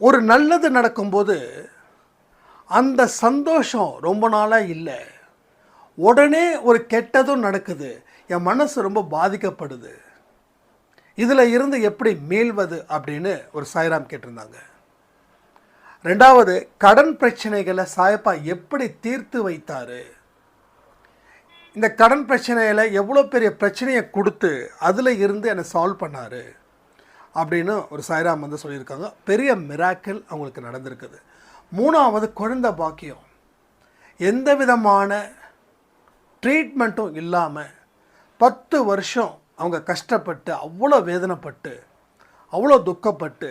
ஒரு நல்லது நடக்கும்போது அந்த சந்தோஷம் ரொம்ப நாளாக இல்லை, உடனே ஒரு கெட்டதும் நடக்குது, என் மனசு ரொம்ப பாதிக்கப்படுது. இதில் இருந்து எப்படி மீள்வது அப்படின்னு ஒரு சாய்ராம் கேட்டிருந்தாங்க. ரெண்டாவது, கடன் பிரச்சனைகளை சாயப்பா எப்படி தீர்த்து வைத்தார், இந்த கடன் பிரச்சனையில் எவ்வளோ பெரிய பிரச்சனையை கொடுத்து அதில் இருந்து என்னை சால்வ் பண்ணார் அப்படின்னு ஒரு சாய்ராம் வந்து சொல்லியிருக்காங்க. பெரிய மிராக்கிள் அவங்களுக்கு நடந்திருக்குது. மூணாவது, குழந்தை பாக்கியம். எந்த விதமான ட்ரீட்மெண்ட்டும் இல்லாமல் 10 வருஷம் அவங்க கஷ்டப்பட்டு அவ்வளோ வேதனைப்பட்டு அவ்வளோ துக்கப்பட்டு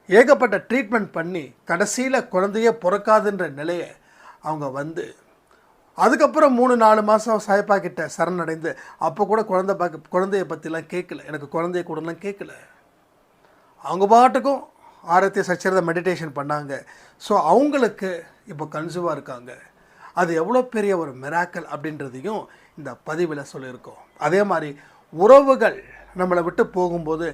ஏகப்பட்ட ட்ரீட்மெண்ட் பண்ணி கடைசியில் குழந்தையே பிறக்காதுன்ற நிலையை அவங்க வந்து அதுக்கப்புறம் 3-4 மாதம் சாயப்பா கிட்ட சரணடைந்து அப்போ கூட குழந்தைய பற்றிலாம் கேட்கல, எனக்கு குழந்தைய கூடலாம் கேட்கல. அவங்க பாட்டுக்கும் ஆரத்தி சச்சரத மெடிடேஷன் பண்ணாங்க. ஸோ அவங்களுக்கு இப்போ கன்சீவாக இருக்காங்க. அது எவ்வளோ பெரிய ஒரு மிராக்கல் அப்படின்றதையும் இந்த பதிவில் சொல்லியிருக்கோம். அதே மாதிரி உறவுகள் நம்மளை விட்டு போகும்போது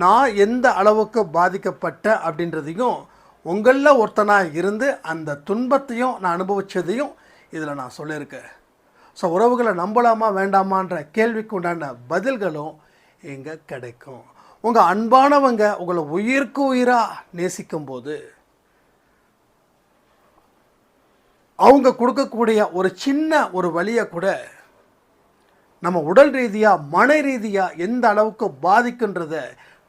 நான் எந்த அளவுக்கு பாதிக்கப்பட்ட அப்படின்றதையும் உங்களில் ஒருத்தனாக இருந்து அந்த துன்பத்தையும் நான் அனுபவித்ததையும் இதில் நான் சொல்லியிருக்கேன். ஸோ உறவுகளை நம்பலாமா வேண்டாமான்ற கேள்விக்கு உண்டான பதில்களும் இங்கே கிடைக்கும். உங்கள் அன்பானவங்க உங்களை உயிருக்கு உயிராக நேசிக்கும்போது அவங்க கொடுக்கக்கூடிய ஒரு சின்ன ஒரு வழியை கூட நம்ம உடல் ரீதியாக மன ரீதியாக எந்த அளவுக்கு பாதிக்குன்றத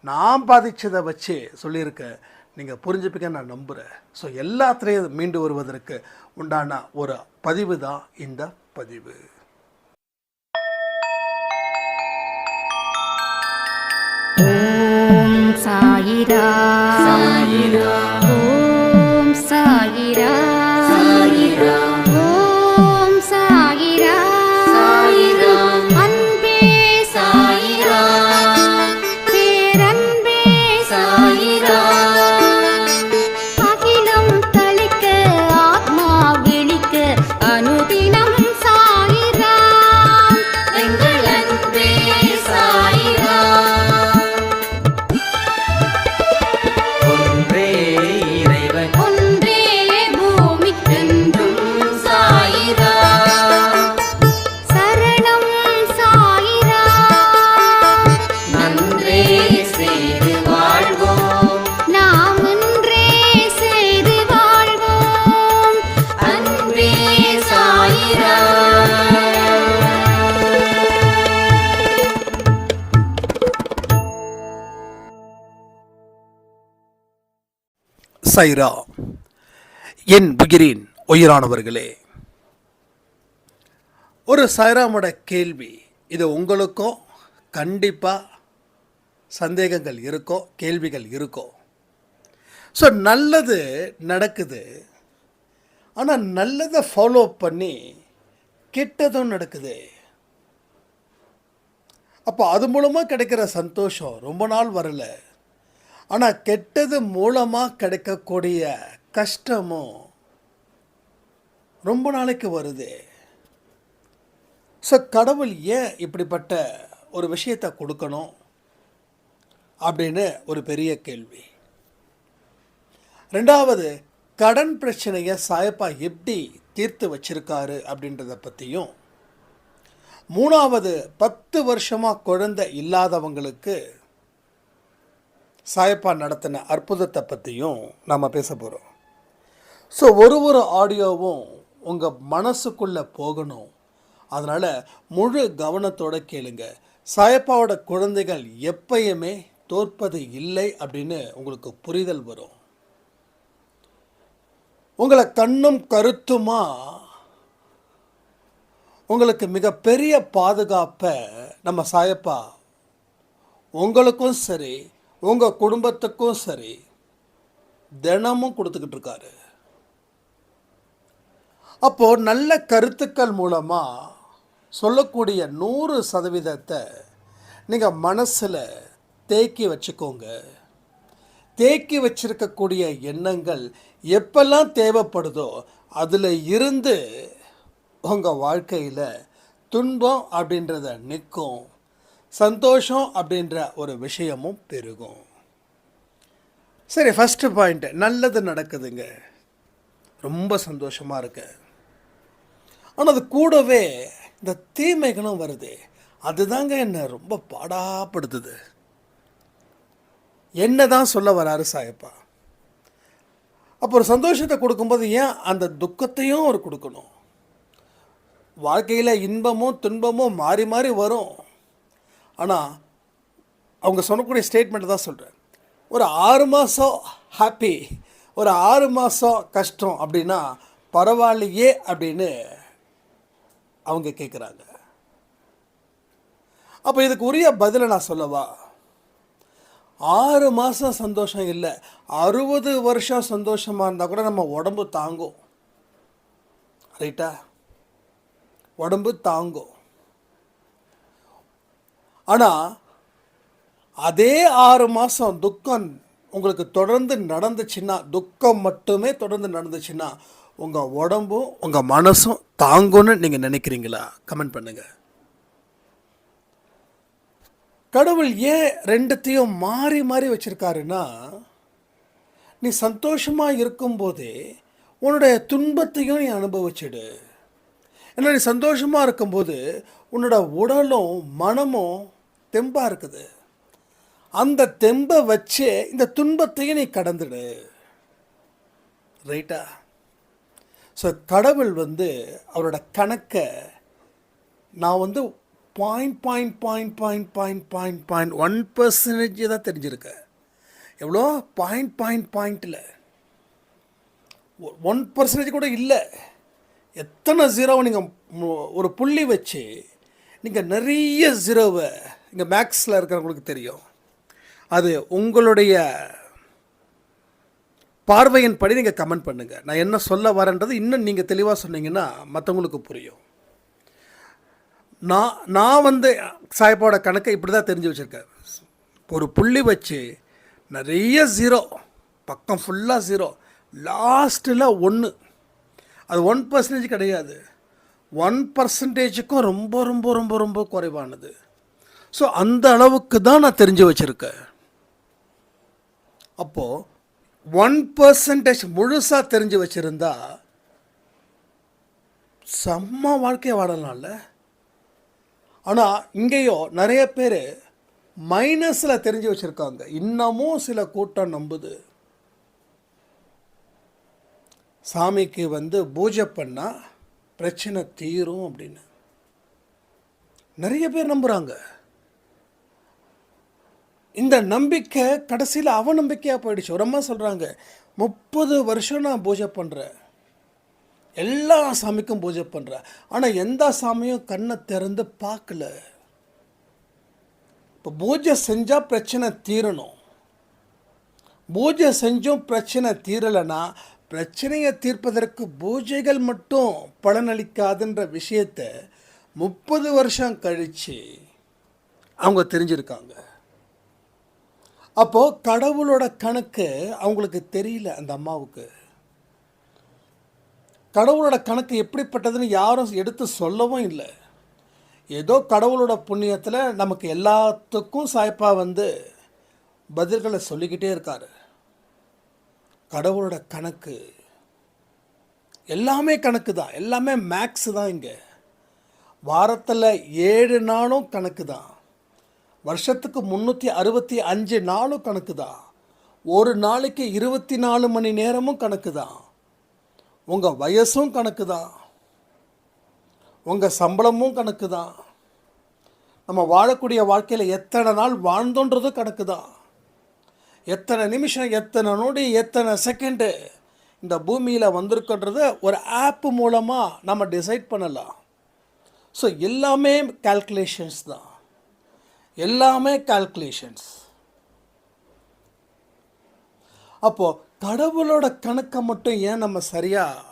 நான் பாதித்ததை வச்சு சொல்லியிருக்கேன். நீங்கள் புரிஞ்சுப்பீங்க நான் நம்புகிறேன். ஸோ எல்லாத்துலேயும் மீண்டு வருவதற்கு உண்டான ஒரு பதிவு தான் இந்த பதிவு. ஓம் சாயிரா சாயிரா, ஓம் சாயிரா சாயிரா, ஓம் சாயிரா சாயிரா, அன்பே சாயிரா, பேரன்பே சாயிரா, அகிலம் தளிக்க ஆத்மா விழிக்க அனுதினம் சாயிரா, எங்கள் அன்பே சாயிரா. சைரா, என் உயிரின் உயிரானவர்களே, ஒரு சைராமோட கேள்வி இது. உங்களுக்கும் கண்டிப்பாக சந்தேகங்கள் இருக்கோ, கேள்விகள் இருக்கோ. ஸோ நல்லது நடக்குது, ஆனால் நல்லதை ஃபாலோ பண்ணி கெட்டதும் நடக்குது. அப்போ அது மூலமாக கிடைக்கிற சந்தோஷம் ரொம்ப நாள் வரல, ஆனால் கெட்டது மூலமாக கிடைக்கக்கூடிய கஷ்டமும் ரொம்ப நாளைக்கு வருது. ஸோ கடவுள் ஏன் இப்படிப்பட்ட ஒரு விஷயத்தை கொடுக்கணும் அப்படின்னு ஒரு பெரிய கேள்வி. ரெண்டாவது, கடன் பிரச்சனையை சாயப்பா எப்படி தீர்த்து வச்சிருக்காரு அப்படின்றத பற்றியும், மூணாவது 10 வருஷமாக குழந்தை இல்லாதவங்களுக்கு சாயப்பா நடத்தின அற்புதத்தை பற்றியும் நாம் பேச போகிறோம். ஸோ ஒரு ஆடியோவும் உங்கள் மனசுக்குள்ளே போகணும். அதனால் முழு கவனத்தோடு கேளுங்க. சாயப்பாவோட குழந்தைகள் எப்பயுமே தோற்பது இல்லை அப்படின்னு உங்களுக்கு புரிதல் வரும். உங்களை கண்ணும் கருத்துமா உங்களுக்கு மிகப்பெரிய பாதுகாப்பை நம்ம சாயப்பா உங்களுக்கும் சரி உங்கள் குடும்பத்துக்கும் சரி தினமும் கொடுத்துக்கிட்டு இருக்காரு. அப்போது நல்ல கருத்துக்கள் மூலமாக சொல்லக்கூடிய 100% நீங்கள் மனசில் தேக்கி வச்சுக்கோங்க. தேக்கி வச்சிருக்கக்கூடிய எண்ணங்கள் எப்பெல்லாம் தேவைப்படுதோ அதில் இருந்து உங்கள் வாழ்க்கையில் துன்பம் அப்படின்றத நிற்கும், சந்தோஷம் அப்படின்ற ஒரு விஷயமும் பெருகும். சரி, ஃபஸ்ட்டு பாயிண்ட்டு, நல்லது நடக்குதுங்க, ரொம்ப சந்தோஷமாக இருக்கு. ஆனால் அது கூடவே இந்த தீமைகளும் வருது. அதுதாங்க என்னை ரொம்ப பாடாப்படுத்துது. என்ன தான் சொல்ல வராரு சாயப்பா? அப்போ ஒரு சந்தோஷத்தை கொடுக்கும்போது ஏன் அந்த துக்கத்தையும் அவர் கொடுக்கணும்? வாழ்க்கையில் இன்பமும் துன்பமும் மாறி மாறி வரும். ஆனால் அவங்க சொல்லக்கூடிய ஸ்டேட்மெண்ட் தான் சொல்கிறேன். ஒரு 6 மாதம் ஹாப்பி, ஒரு 6 மாதம் கஷ்டம் அப்படின்னா பரவாயில்லையே அப்படின்னு அவங்க கேட்குறாங்க. அப்போ இதுக்கு உரிய பதிலை நான் சொல்லவா? 6 மாதம் சந்தோஷம் இல்லை, 60 வருஷம் சந்தோஷமாக இருந்தால் கூட நம்ம உடம்பு தாங்கும். ரைட்டா? உடம்பு தாங்கும். ஆனால் அதே 6 மாதம் துக்கம் உங்களுக்கு தொடர்ந்து நடந்துச்சுன்னா, துக்கம் மட்டுமே தொடர்ந்து நடந்துச்சுன்னா, உங்கள் உடம்பும் உங்கள் மனசும் தாங்கும்னு நீங்கள் நினைக்கிறீங்களா? கமெண்ட் பண்ணுங்கள். கடவுள் ஏன் ரெண்டுத்தையும் மாறி மாறி வச்சுருக்காருன்னா, நீ சந்தோஷமாக இருக்கும்போதே உன்னுடைய துன்பத்தையும் நீ அனுபவிச்சிடு. ஏன்னா நீ சந்தோஷமாக இருக்கும்போது உன்னோட உடலும் மனமும் தெம்பாக இருக்குது. அந்த தெம்பை வச்சு இந்த துன்பத்தையும் நீ கடந்துடு. ரைட்டா? ஸோ கடவுள் அவரோட கணக்கை நான் 0.1% தான் தெரிஞ்சிருக்கேன். எவ்வளோ? பாயிண்டில் 1% கூட இல்லை. எத்தனை ஜீரோவை நீங்கள் ஒரு புள்ளி வச்சு நீங்கள் நிறைய ஜீரோவை, இங்கே மேக்ஸில் இருக்கிறவங்களுக்கு தெரியும், அது உங்களுடைய பார்வையின் படி நீங்கள் கமெண்ட் பண்ணுங்கள். நான் என்ன சொல்ல வரேன்றது இன்னும் நீங்கள் தெளிவாக சொன்னீங்கன்னா மற்றவங்களுக்கு புரியும். நான் சாயப்பாவோட கணக்கை இப்படி தான் தெரிஞ்சு வச்சுருக்கேன். ஒரு புள்ளி வச்சு நிறைய ஜீரோ, பக்கம் ஃபுல்லாக ஜீரோ, லாஸ்ட்டில் 1. அது 1% கிடையாது, 1%க்கும் ரொம்ப ரொம்ப ரொம்ப ரொம்ப குறைவானது. ஸோ அந்த அளவுக்கு தான் நான் தெரிஞ்சு வச்சுருக்கேன். அப்போது 1% முழுசாக தெரிஞ்சு வச்சுருந்தா செம்ம வாழ்க்கையை வாழலாம்ல. ஆனால் இங்கேயோ நிறைய பேர் மைனஸில் தெரிஞ்சு வச்சுருக்காங்க. இன்னமும் சில கூட்டம் நம்புது, சாமிக்கு பூஜை பண்ணால் பிரச்சனை தீரும் அப்படின்னு. நிறைய பேர் நம்புகிறாங்க. இந்த நம்பிக்கை கடைசியில் அவநம்பிக்கையாக போயிடுச்சு. ஒரு அம்மா சொல்கிறாங்க, 30 வருஷம் நான் பூஜை பண்ணுறேன், எல்லா சாமிக்கும் பூஜை பண்ணுறேன், ஆனால் எந்த சாமியும் கண்ணை திறந்து பார்க்கல. இப்போ பூஜை செஞ்சால் பிரச்சனை தீரணும், பூஜை செஞ்சும் பிரச்சனை தீரலைன்னா பிரச்சனையை தீர்ப்பதற்கு பூஜைகள் மட்டும் பலனளிக்காதுன்ற விஷயத்தை 30 வருஷம் கழித்து அவங்க தெரிஞ்சிருக்காங்க. அப்போது கடவுளோட கணக்கு அவங்களுக்கு தெரியல. அந்த அம்மாவுக்கு கடவுளோட கணக்கு எப்படிப்பட்டதுன்னு யாரும் எடுத்து சொல்லவும் இல்லை. ஏதோ கடவுளோட புண்ணியத்தில் நமக்கு எல்லாத்துக்கும் சாய்ப்பா பதில்களை சொல்லிக்கிட்டே இருக்கார். கடவுளோட கணக்கு எல்லாமே கணக்கு தான், எல்லாமே மேக்ஸ் தான். இங்கே வாரத்தில் 7 நாளும் கணக்கு தான், வருஷத்துக்கு 365 நாளும் கணக்கு தான், ஒரு நாளைக்கு 24 மணி நேரமும் கணக்கு தான், உங்கள் வயசும் கணக்கு தான், உங்கள் சம்பளமும் கணக்கு தான், நம்ம வாழக்கூடிய வாழ்க்கையில் எத்தனை நாள் வாழ்ந்தோன்றதும் கணக்கு தான். எத்தனை நிமிஷம், எத்தனை நொடி, எத்தனை செகண்டு இந்த பூமியில் வந்திருக்குன்றத ஒரு ஆப்பு மூலமாக நம்ம டிசைட் பண்ணலாம். ஸோ எல்லாமே கால்குலேஷன்ஸ் தான், எல்லாமே கால்குலேஷன்ஸ். அப்போது கடவுளோட கணக்கை மட்டும் ஏன் நம்ம சரியாக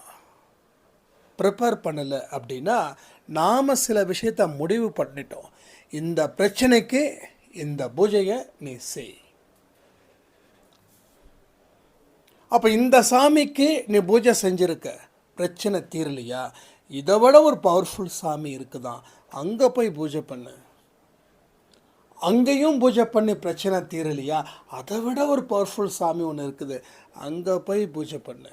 ப்ரிப்பேர் பண்ணலை அப்படின்னா, நாம் சில விஷயத்தை முடிவு பண்ணிட்டோம். இந்த பிரச்சனைக்கு இந்த பூஜையை நீ செய். அப்போ இந்த சாமிக்கு நீ பூஜை செஞ்சுருக்க, பிரச்சனை தீரலையா, இதை விட ஒரு பவர்ஃபுல் சாமி இருக்குதான், அங்கே போய் பூஜை பண்ணு. அங்கேயும் பூஜை பண்ணி பிரச்சனை தீரலையா, அதை விட ஒரு பவர்ஃபுல் சாமி ஒன்று இருக்குது, அங்கே போய் பூஜை பண்ணு.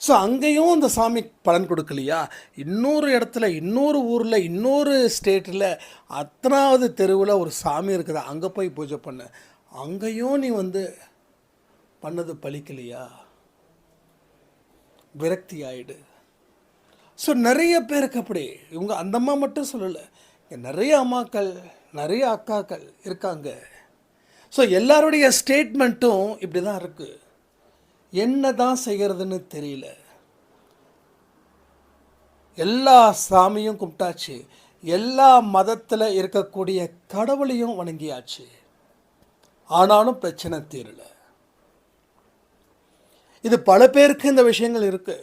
ஸோ அங்கேயும் அந்த சாமி பலன் கொடுக்கலையா, இன்னொரு இடத்துல, இன்னொரு ஊரில், இன்னொரு ஸ்டேட்டில், அத்தனாவது தெருவில் ஒரு சாமி இருக்குது, அங்கே போய் பூஜை பண்ணு. அங்கேயும் நீ பண்ணது பலிக்கலையா, விரக்தி ஆயிடு. ஸோ நிறைய பேருக்கு அப்படி, இவங்க அந்த அம்மா மட்டும் சொல்லலை, நிறைய அம்மாக்கள், நிறைய அக்காக்கள் இருக்காங்க. ஸோ எல்லாருடைய ஸ்டேட்மெண்ட்டும் இப்படி தான் இருக்குது. என்ன தான் செய்கிறதுன்னு தெரியல. எல்லா சாமியும் கும்பிட்டாச்சு, எல்லா மதத்தில் இருக்கக்கூடிய கடவுளையும் வணங்கியாச்சு, ஆனாலும் பிரச்சனை தீரல. இது பல பேருக்கு இந்த விஷயங்கள் இருக்கு.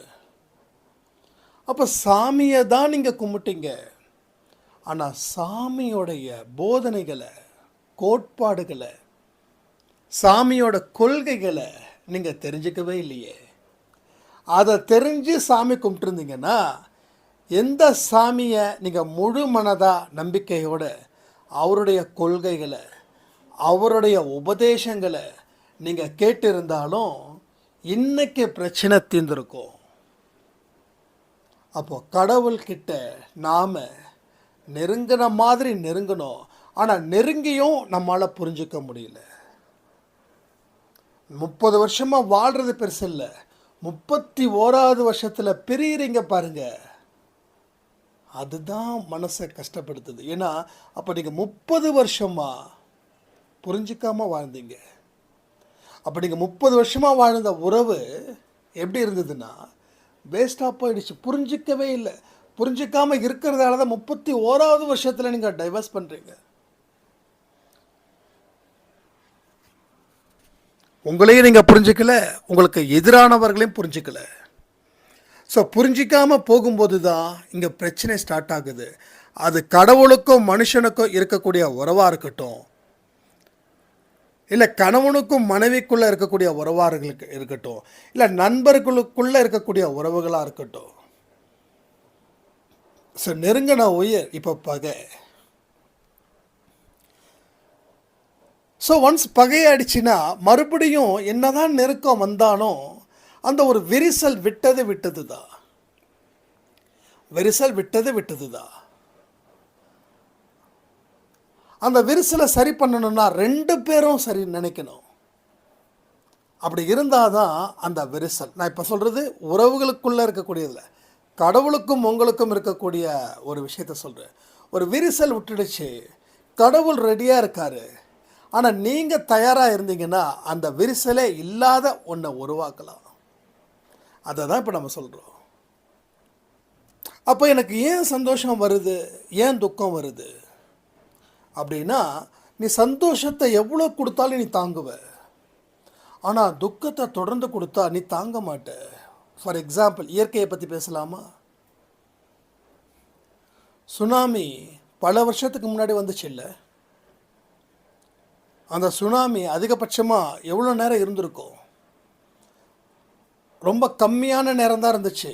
அப்போ சாமியை தான் நீங்கள் கும்பிட்டீங்க, ஆனால் சாமியோடைய போதனைகளை, கோட்பாடுகளை, சாமியோட கொள்கைகளை நீங்கள் தெரிஞ்சுக்கவே இல்லையே. அதை தெரிஞ்சு சாமி கும்பிட்டுருந்தீங்கன்னா, எந்த சாமியை நீங்கள் முழு மனதாக நம்பிக்கையோடு அவருடைய கொள்கைகளை, அவருடைய உபதேசங்களை நீங்கள் கேட்டிருந்தாலும் இன்னைக்கு பிரச்சனை தீர்ந்திருக்கும். அப்போது கடவுள்கிட்ட நாம் நெருங்கின மாதிரி நெருங்கணும், ஆனால் நெருங்கியும் நம்மளால் புரிஞ்சிக்க முடியல. 30 வருஷமாக வாழ்கிறது பெருசு இல்லை, 31வது வருஷத்தில் பிரியிறீங்க பாருங்க, அதுதான் மனசை கஷ்டப்படுத்துது. ஏன்னா அப்போ நீங்கள் 30 வருஷமாக புரிஞ்சிக்காமல் வாழ்ந்தீங்க. அப்போ நீங்கள் 30 வருஷமாக வாழ்ந்த உறவு எப்படி இருந்ததுன்னா வேஸ்ட்டாக போயிடுச்சு, புரிஞ்சிக்கவே இல்லை. புரிஞ்சிக்காமல் இருக்கிறதால தான் 31வது வருஷத்தில் நீங்கள் டைவர்ஸ் பண்ணுறீங்க. உங்களையும் நீங்கள் புரிஞ்சிக்கல, உங்களுக்கு எதிரானவர்களையும் புரிஞ்சிக்கல. ஸோ புரிஞ்சிக்காமல் போகும்போது தான் இங்கே பிரச்சனை ஸ்டார்ட் ஆகுது. அது கடவுளுக்கும் மனுஷனுக்கும் இருக்கக்கூடிய உறவாக இருக்கட்டும், இல்லை கணவனுக்கும் மனைவிக்குள்ளே இருக்கக்கூடிய உறவார்களுக்கு இருக்கட்டும், இல்லை நண்பர்களுக்குள்ளே இருக்கக்கூடிய உறவுகளாக இருக்கட்டும். ஸோ நெருங்கின உயிர் இப்போ பகை. ஸோ ஒன்ஸ் பகையாயிடுச்சுன்னா மறுபடியும் என்னதான் நெருக்கம் வந்தாலும் அந்த ஒரு விரிசல் விட்டது தான். விரிசல் விட்டது தான். அந்த விரிசலை சரி பண்ணணும்னா 2 பேரும் சரி நினைக்கணும். அப்படி இருந்தால் தான் அந்த விரிசல், நான் இப்போ சொல்கிறது உறவுகளுக்குள்ளே இருக்கக்கூடியதில்லை, கடவுளுக்கும் உங்களுக்கும் இருக்கக்கூடிய ஒரு விஷயத்த சொல்கிறேன். ஒரு விரிசல் விட்டுடுச்சு, கடவுள் ரெடியாக இருக்கார், ஆனால் நீங்கள் தயாராக இருந்தீங்கன்னா அந்த விரிசலே இல்லாத ஒன்றை உருவாக்கலாம். அதை தான் இப்போ நம்ம சொல்கிறோம். அப்போ எனக்கு ஏன் சந்தோஷம் வருது, ஏன் துக்கம் வருது அப்படின்னா, நீ சந்தோஷத்தை எவ்வளோ கொடுத்தாலும் நீ தாங்குவ, ஆனால் துக்கத்தை தொடர்ந்து கொடுத்தா நீ தாங்க மாட்ட. ஃபார் எக்ஸாம்பிள், இயற்கையை பற்றி பேசலாமா? சுனாமி பல வருஷத்துக்கு முன்னாடி வந்துச்சு இல்லை? அந்த சுனாமி அதிகபட்சமாக எவ்வளோ நேரம் இருந்திருக்கும்? ரொம்ப கம்மியான நேரம் தான் இருந்துச்சு.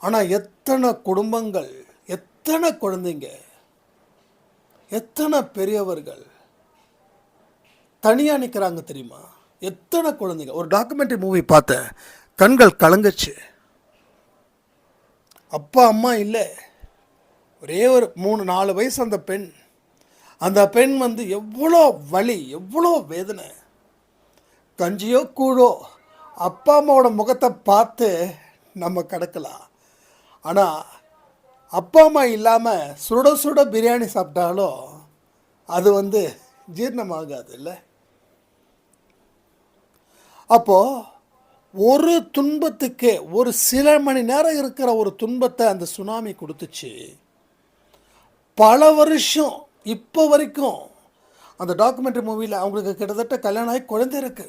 ஆனால் எத்தனை குடும்பங்கள், எத்தனை குழந்தைங்க, எத்தனை பெரியவர்கள் தனியாக நிற்கிறாங்க தெரியுமா? எத்தனை குழந்தைங்க. ஒரு டாக்குமெண்ட்ரி மூவி பார்த்தேன், கண்கள் கலங்குச்சு. அப்பா அம்மா இல்லை, ஒரே ஒரு 3-4 வயசு அந்த பெண் எவ்வளோ வலி, எவ்வளோ வேதனை. கஞ்சியோ கூழோ அப்பா அம்மாவோட முகத்தை பார்த்து நம்ம கிடக்கலாம், ஆனால் அப்பா அம்மா இல்லாமல் சுட சுட பிரியாணி சாப்பிட்டாலும் அது ஜீரணமாகாது இல்லை? அப்போது ஒரு துன்பத்துக்கு ஒரு சில மணி நேரம் இருக்கிற ஒரு துன்பத்தை அந்த சுனாமி கொடுத்துச்சு. பல வருஷம் இப்போ வரைக்கும் அந்த டாக்குமெண்ட்ரி மூவியில் அவங்களுக்கு கிட்டத்தட்ட கல்யாணம் ஆகி குழந்தை இருக்கு,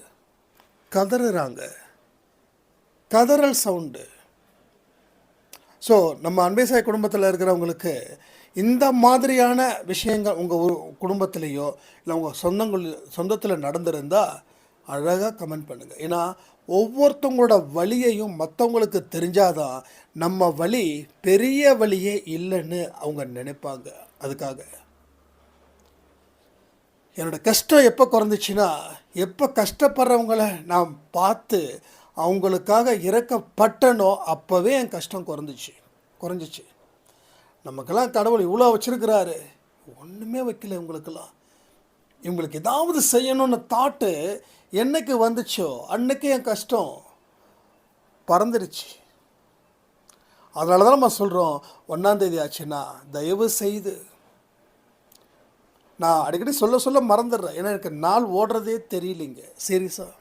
கதறுறாங்க, கதறல் சவுண்டு. ஸோ நம்ம அன்பேசாய் குடும்பத்தில் இருக்கிறவங்களுக்கு இந்த மாதிரியான விஷயங்கள் உங்கள் குடும்பத்திலேயோ இல்லை உங்கள் சொந்தத்தில் நடந்திருந்தால் அழகாக கமெண்ட் பண்ணுங்கள். ஏன்னா ஒவ்வொருத்தவங்களோட வலியையும் மற்றவங்களுக்கு தெரிஞ்சாதான் நம்ம வலி பெரிய வலியே இல்லைன்னு அவங்க நினைப்பாங்க. அதுக்காக என்னோடய கஷ்டம் எப்போ குறைஞ்சிச்சின்னா, எப்போ கஷ்டப்படுறவங்கள நான் பார்த்து அவங்களுக்காக இறக்கப்பட்டனோ அப்போவே என் கஷ்டம் குறைஞ்சிச்சு. நமக்கெல்லாம் கடவுள் இவ்வளோ வச்சுருக்கிறாரு, ஒன்றுமே வைக்கல இவங்களுக்கெல்லாம். இவங்களுக்கு ஏதாவது செய்யணும்னு தாட்டு என்னைக்கு வந்துச்சோ அன்னைக்கு என் கஷ்டம் பறந்துடுச்சு. அதனால தான் நம்ம சொல்கிறோம், 1ஆம் தேதி ஆச்சுன்னா தயவு செய்து, நான் அடிக்கடி சொல்ல மறந்துடுறேன், ஏன்னா எனக்கு நாள் ஓடுறதே தெரியலைங்க. சீரியஸாக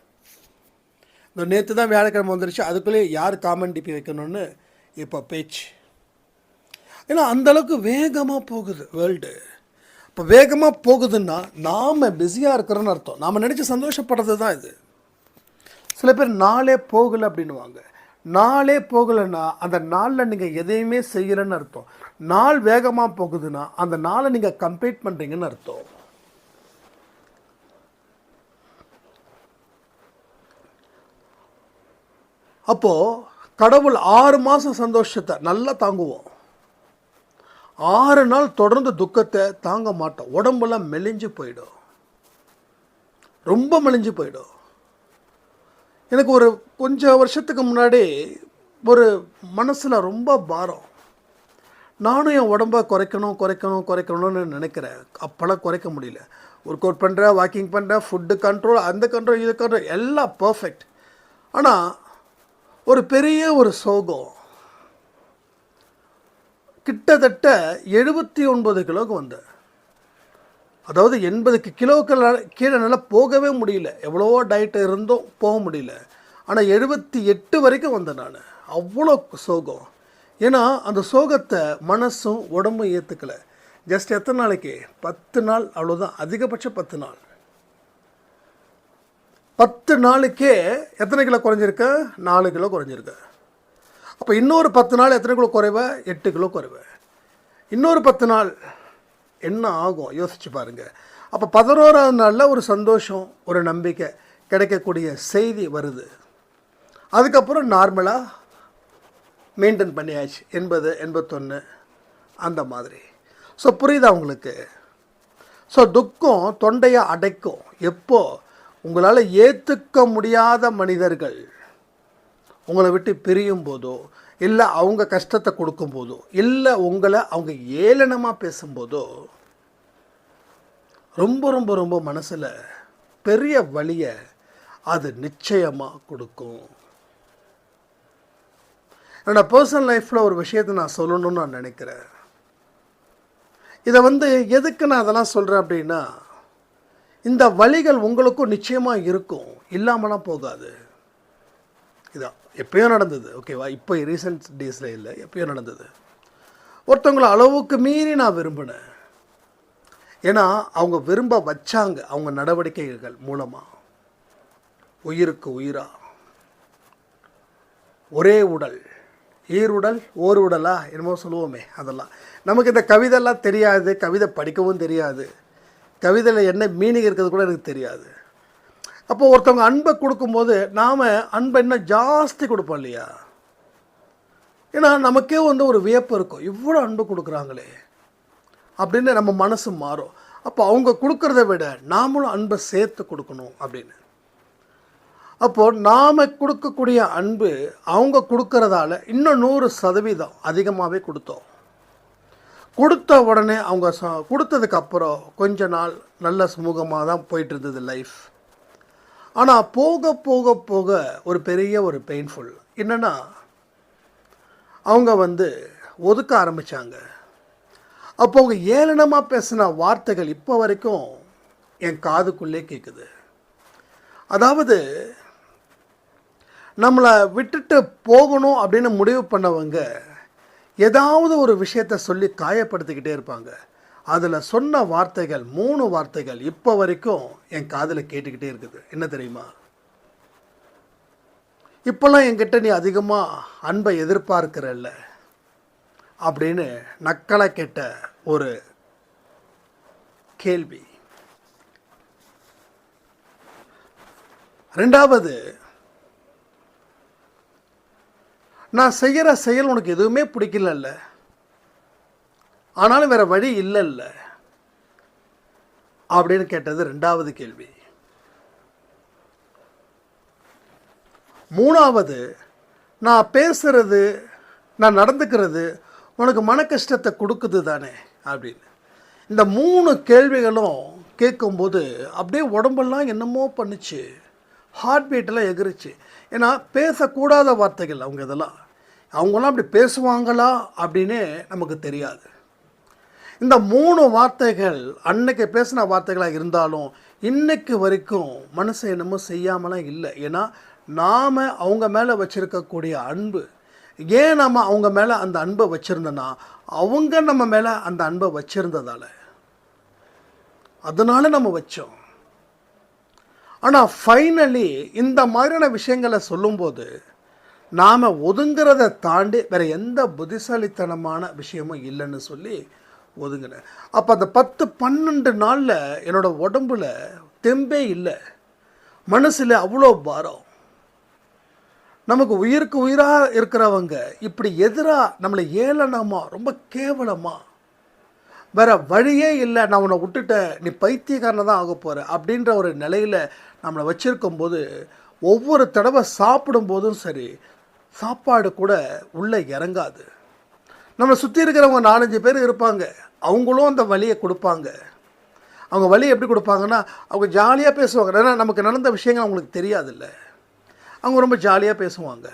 இந்த நேற்று தான் வியாழக்கிழமை வந்துருச்சு, அதுக்குள்ளேயே யார் காமன் டிபி வைக்கணும்னு இப்போ பேச்சு. ஏன்னா அந்தளவுக்கு வேகமாக போகுது வேர்ல்டு. இப்போ வேகமாக போகுதுன்னா நாம் பிஸியாக இருக்கிறோன்னு அர்த்தம். நாம் நினச்சி சந்தோஷப்படுறது தான் இது. சில பேர் நாளே போகலை அப்படின்வாங்க. நாளே போகலைன்னா அந்த நாளில் நீங்கள் எதையுமே செய்யலைன்னு அர்த்தம். நாள் வேகமாக போகுதுன்னா அந்த நாளை நீங்கள் கம்ப்ளீட் பண்ணுறீங்கன்னு அர்த்தம். அப்போது கடவுள் 6 மாதம் சந்தோஷத்தை நல்லா தாங்குவோம், 6 நாள் தொடர்ந்து துக்கத்தை தாங்க மாட்டோம். உடம்பெல்லாம் மெலிஞ்சு போயிடும், ரொம்ப மெலிஞ்சு போயிடும். எனக்கு ஒரு கொஞ்சம் வருஷத்துக்கு முன்னாடி ஒரு மனசில் ரொம்ப பாரம். நானும் என் உடம்பை குறைக்கணும்னு நினைக்கிறேன். அப்போல்லாம் குறைக்க முடியல. ஒர்க் அவுட் பண்ணுறேன், வாக்கிங் பண்ணுறேன், ஃபுட்டு கண்ட்ரோல், அந்த கண்ட்ரோல், இது கண்ட்ரோல், எல்லாம் பர்ஃபெக்ட். ஆனால் ஒரு பெரிய ஒரு சோகம், கிட்டத்தட்ட 79 கிலோவுக்கு வந்தேன். அதாவது 80 கிலோவுக்கு கீழே நல்லா போகவே முடியல. எவ்வளவோ டயட்டு இருந்தும் போக முடியல. ஆனால் 78 வரைக்கும் வந்தேன் நான். அவ்வளோ சோகம். ஏன்னா அந்த சோகத்தை மனசும் உடம்பும் ஏற்றுக்கலை. ஜஸ்ட் எத்தனை நாளைக்கு? 10 நாள், அவ்வளோதான். அதிகபட்சம் 10 நாள். 10 நாளுக்கே எத்தனை கிலோ குறைஞ்சிருக்கேன்? 4 கிலோ குறைஞ்சிருக்கேன். அப்போ இன்னொரு 10 நாள் எத்தனை கிலோ குறைவேன்? 8 கிலோ குறைவேன். இன்னொரு 10 நாள் என்ன ஆகும் யோசிச்சு பாருங்கள். அப்போ 11ஆவது நாளில் ஒரு சந்தோஷம், ஒரு நம்பிக்கை கிடைக்கக்கூடிய செய்தி வருது. அதுக்கப்புறம் நார்மலாக மெயின்டைன் பண்ணியாச்சு, 80, 81 அந்த மாதிரி. ஸோ புரியுதா உங்களுக்கு? ஸோ துக்கம் தொண்டையை அடைக்கும். எப்போ உங்களால் ஏற்றுக்க முடியாத மனிதர்கள் உங்களை விட்டு பிரியும் போதோ, இல்லை அவங்க கஷ்டத்தை கொடுக்கும்போதோ, இல்லை உங்களை அவங்க ஏளனமாக பேசும்போதோ, ரொம்ப ரொம்ப ரொம்ப மனசில் பெரிய வலியை அது நிச்சயமாக கொடுக்கும். என்னோடய பர்சனல் லைஃப்பில் ஒரு விஷயத்தை நான் சொல்லணும்னு நான் நினைக்கிறேன். இதை எதுக்கு நான் அதெல்லாம் சொல்கிறேன் அப்படின்னா, இந்த வலிகள் உங்களுக்கும் நிச்சயமாக இருக்கும், இல்லாமலாம் போகாது. இதான் எப்பயோ நடந்தது, ஓகேவா? இப்போ ரீசெண்ட் டேஸில் இல்லை, எப்பயோ நடந்தது. ஒருத்தவங்களை அளவுக்கு மீறி நான் விரும்பினேன். ஏன்னா அவங்க விரும்ப வச்சாங்க, அவங்க நடவடிக்கைகள் மூலமாக. உயிருக்கு உயிரா, ஒரே உடல், ஈருடல் ஓர் உடலா என்னமோ சொல்லுவோமே, அதெல்லாம் நமக்கு இந்த கவிதைலாம் தெரியாது, கவிதை படிக்கவும் தெரியாது, கவிதையில் என்ன மீனிங் இருக்கிறது கூட எனக்கு தெரியாது. அப்போ ஒருத்தவங்க அன்பை கொடுக்கும்போது நாம் அன்பை இன்னும் ஜாஸ்தி கொடுப்போம் இல்லையா? ஏன்னா நமக்கே ஒரு வியப்பு இருக்கும், இவ்வளோ அன்பு கொடுக்குறாங்களே அப்படின்னு நம்ம மனசு மாறும். அப்போ அவங்க கொடுக்குறத விட நாமளும் அன்பை சேர்த்து கொடுக்கணும் அப்படின்னு. அப்போது நாம் கொடுக்கக்கூடிய அன்பு அவங்க கொடுக்கறதால இன்னும் 100% அதிகமாகவே கொடுத்தோம். கொடுத்த உடனே அவங்க கொடுத்ததுக்கப்புறம் கொஞ்ச நாள் நல்ல சுமூகமாக தான் போயிட்டு இருந்தது லைஃப். ஆனால் போக போக போக ஒரு பெரிய ஒரு பெயின்ஃபுல் என்னென்னா, அவங்க ஒதுக்க ஆரம்பித்தாங்க. அப்போ அவங்க ஏளனமாக பேசின வார்த்தைகள் இப்போ வரைக்கும் என் காதுக்குள்ளே கேட்குது. அதாவது நம்மளை விட்டுட்டு போகணும் அப்படின்னு முடிவு பண்ணவங்க ஏதாவது ஒரு விஷயத்தை சொல்லி காயப்படுத்திக்கிட்டே இருப்பாங்க. அதில் சொன்ன வார்த்தைகள் 3 வார்த்தைகள் இப்போ வரைக்கும் என் காதில் கேட்டுக்கிட்டே இருக்குது. என்ன தெரியுமா? இப்போல்லாம் என்கிட்ட நீ அதிகமாக அன்பை எதிர்பார்க்கிறல்ல அப்படின்னு நக்கலை கேட்ட ஒரு கேள்வி. 2வது, நான் செய்கிற செயல் உனக்கு எதுவுமே பிடிக்கலல்ல, ஆனாலும் வேறு வழி இல்லைல்ல அப்படின்னு கேட்டது 2வது கேள்வி. 3வது, நான் பேசுறது, நான் நடந்துக்கிறது உனக்கு மன கஷ்டத்தை கொடுக்குது தானே அப்படின்னு. இந்த 3 கேள்விகளும் கேட்கும்போது அப்படியே உடம்பெல்லாம் என்னமோ பண்ணுச்சு, ஹார்ட் பீட்டெல்லாம் எகிருச்சு. ஏன்னா பேசக்கூடாத வார்த்தைகள் அவங்க இதெல்லாம். அவங்களாம் அப்படி பேசுவாங்களா அப்படின்னே நமக்கு தெரியாது. இந்த 3 வார்த்தைகள் அன்னைக்கு பேசின வார்த்தைகளாக இருந்தாலும் இன்னைக்கு வரைக்கும் மனசை என்னமோ செய்யாமலாம் இல்லை. ஏன்னா நாம் அவங்க மேலே வச்சுருக்கக்கூடிய அன்பு, ஏன் நம்ம அவங்க மேலே அந்த அன்பை வச்சுருந்தோன்னா அவங்க நம்ம மேலே அந்த அன்பை வச்சுருந்ததால், அதனால நம்ம வச்சோம். ஆனால் ஃபைனலி இந்த மாதிரியான விஷயங்களை சொல்லும்போது நாம் ஒதுங்கிறத தாண்டி வேறு எந்த புத்திசாலித்தனமான விஷயமும் இல்லைன்னு சொல்லி ஒதுங்கினேன். அப்போ அந்த 10-12 நாளில் என்னோடய உடம்புல தெம்பே இல்லை, மனசில் அவ்வளோ பாரம். நமக்கு உயிருக்கு உயிராக இருக்கிறவங்க இப்படி எதிராக நம்மளை ஏளனமாக, ரொம்ப கேவலமாக, வேறு வழியே இல்லை, நான் உன்னை விட்டுட்டேன், நீ பைத்தியக்காரனை தான் ஆக போகிற அப்படின்ற ஒரு நிலையில் நம்மளை வச்சுருக்கும்போது ஒவ்வொரு தடவை சாப்பிடும்போதும் சரி, சாப்பாடு கூட உள்ளே இறங்காது. நம்மளை சுற்றி இருக்கிறவங்க 4-5 பேர் இருப்பாங்க, அவங்களும் அந்த வலியை கொடுப்பாங்க. அவங்க வலியை எப்படி கொடுப்பாங்கன்னா, அவங்க ஜாலியாக பேசுவாங்க. ஏன்னா நமக்கு நடந்த விஷயங்கள் அவங்களுக்கு தெரியாதுல்ல, அவங்க ரொம்ப ஜாலியாக பேசுவாங்க.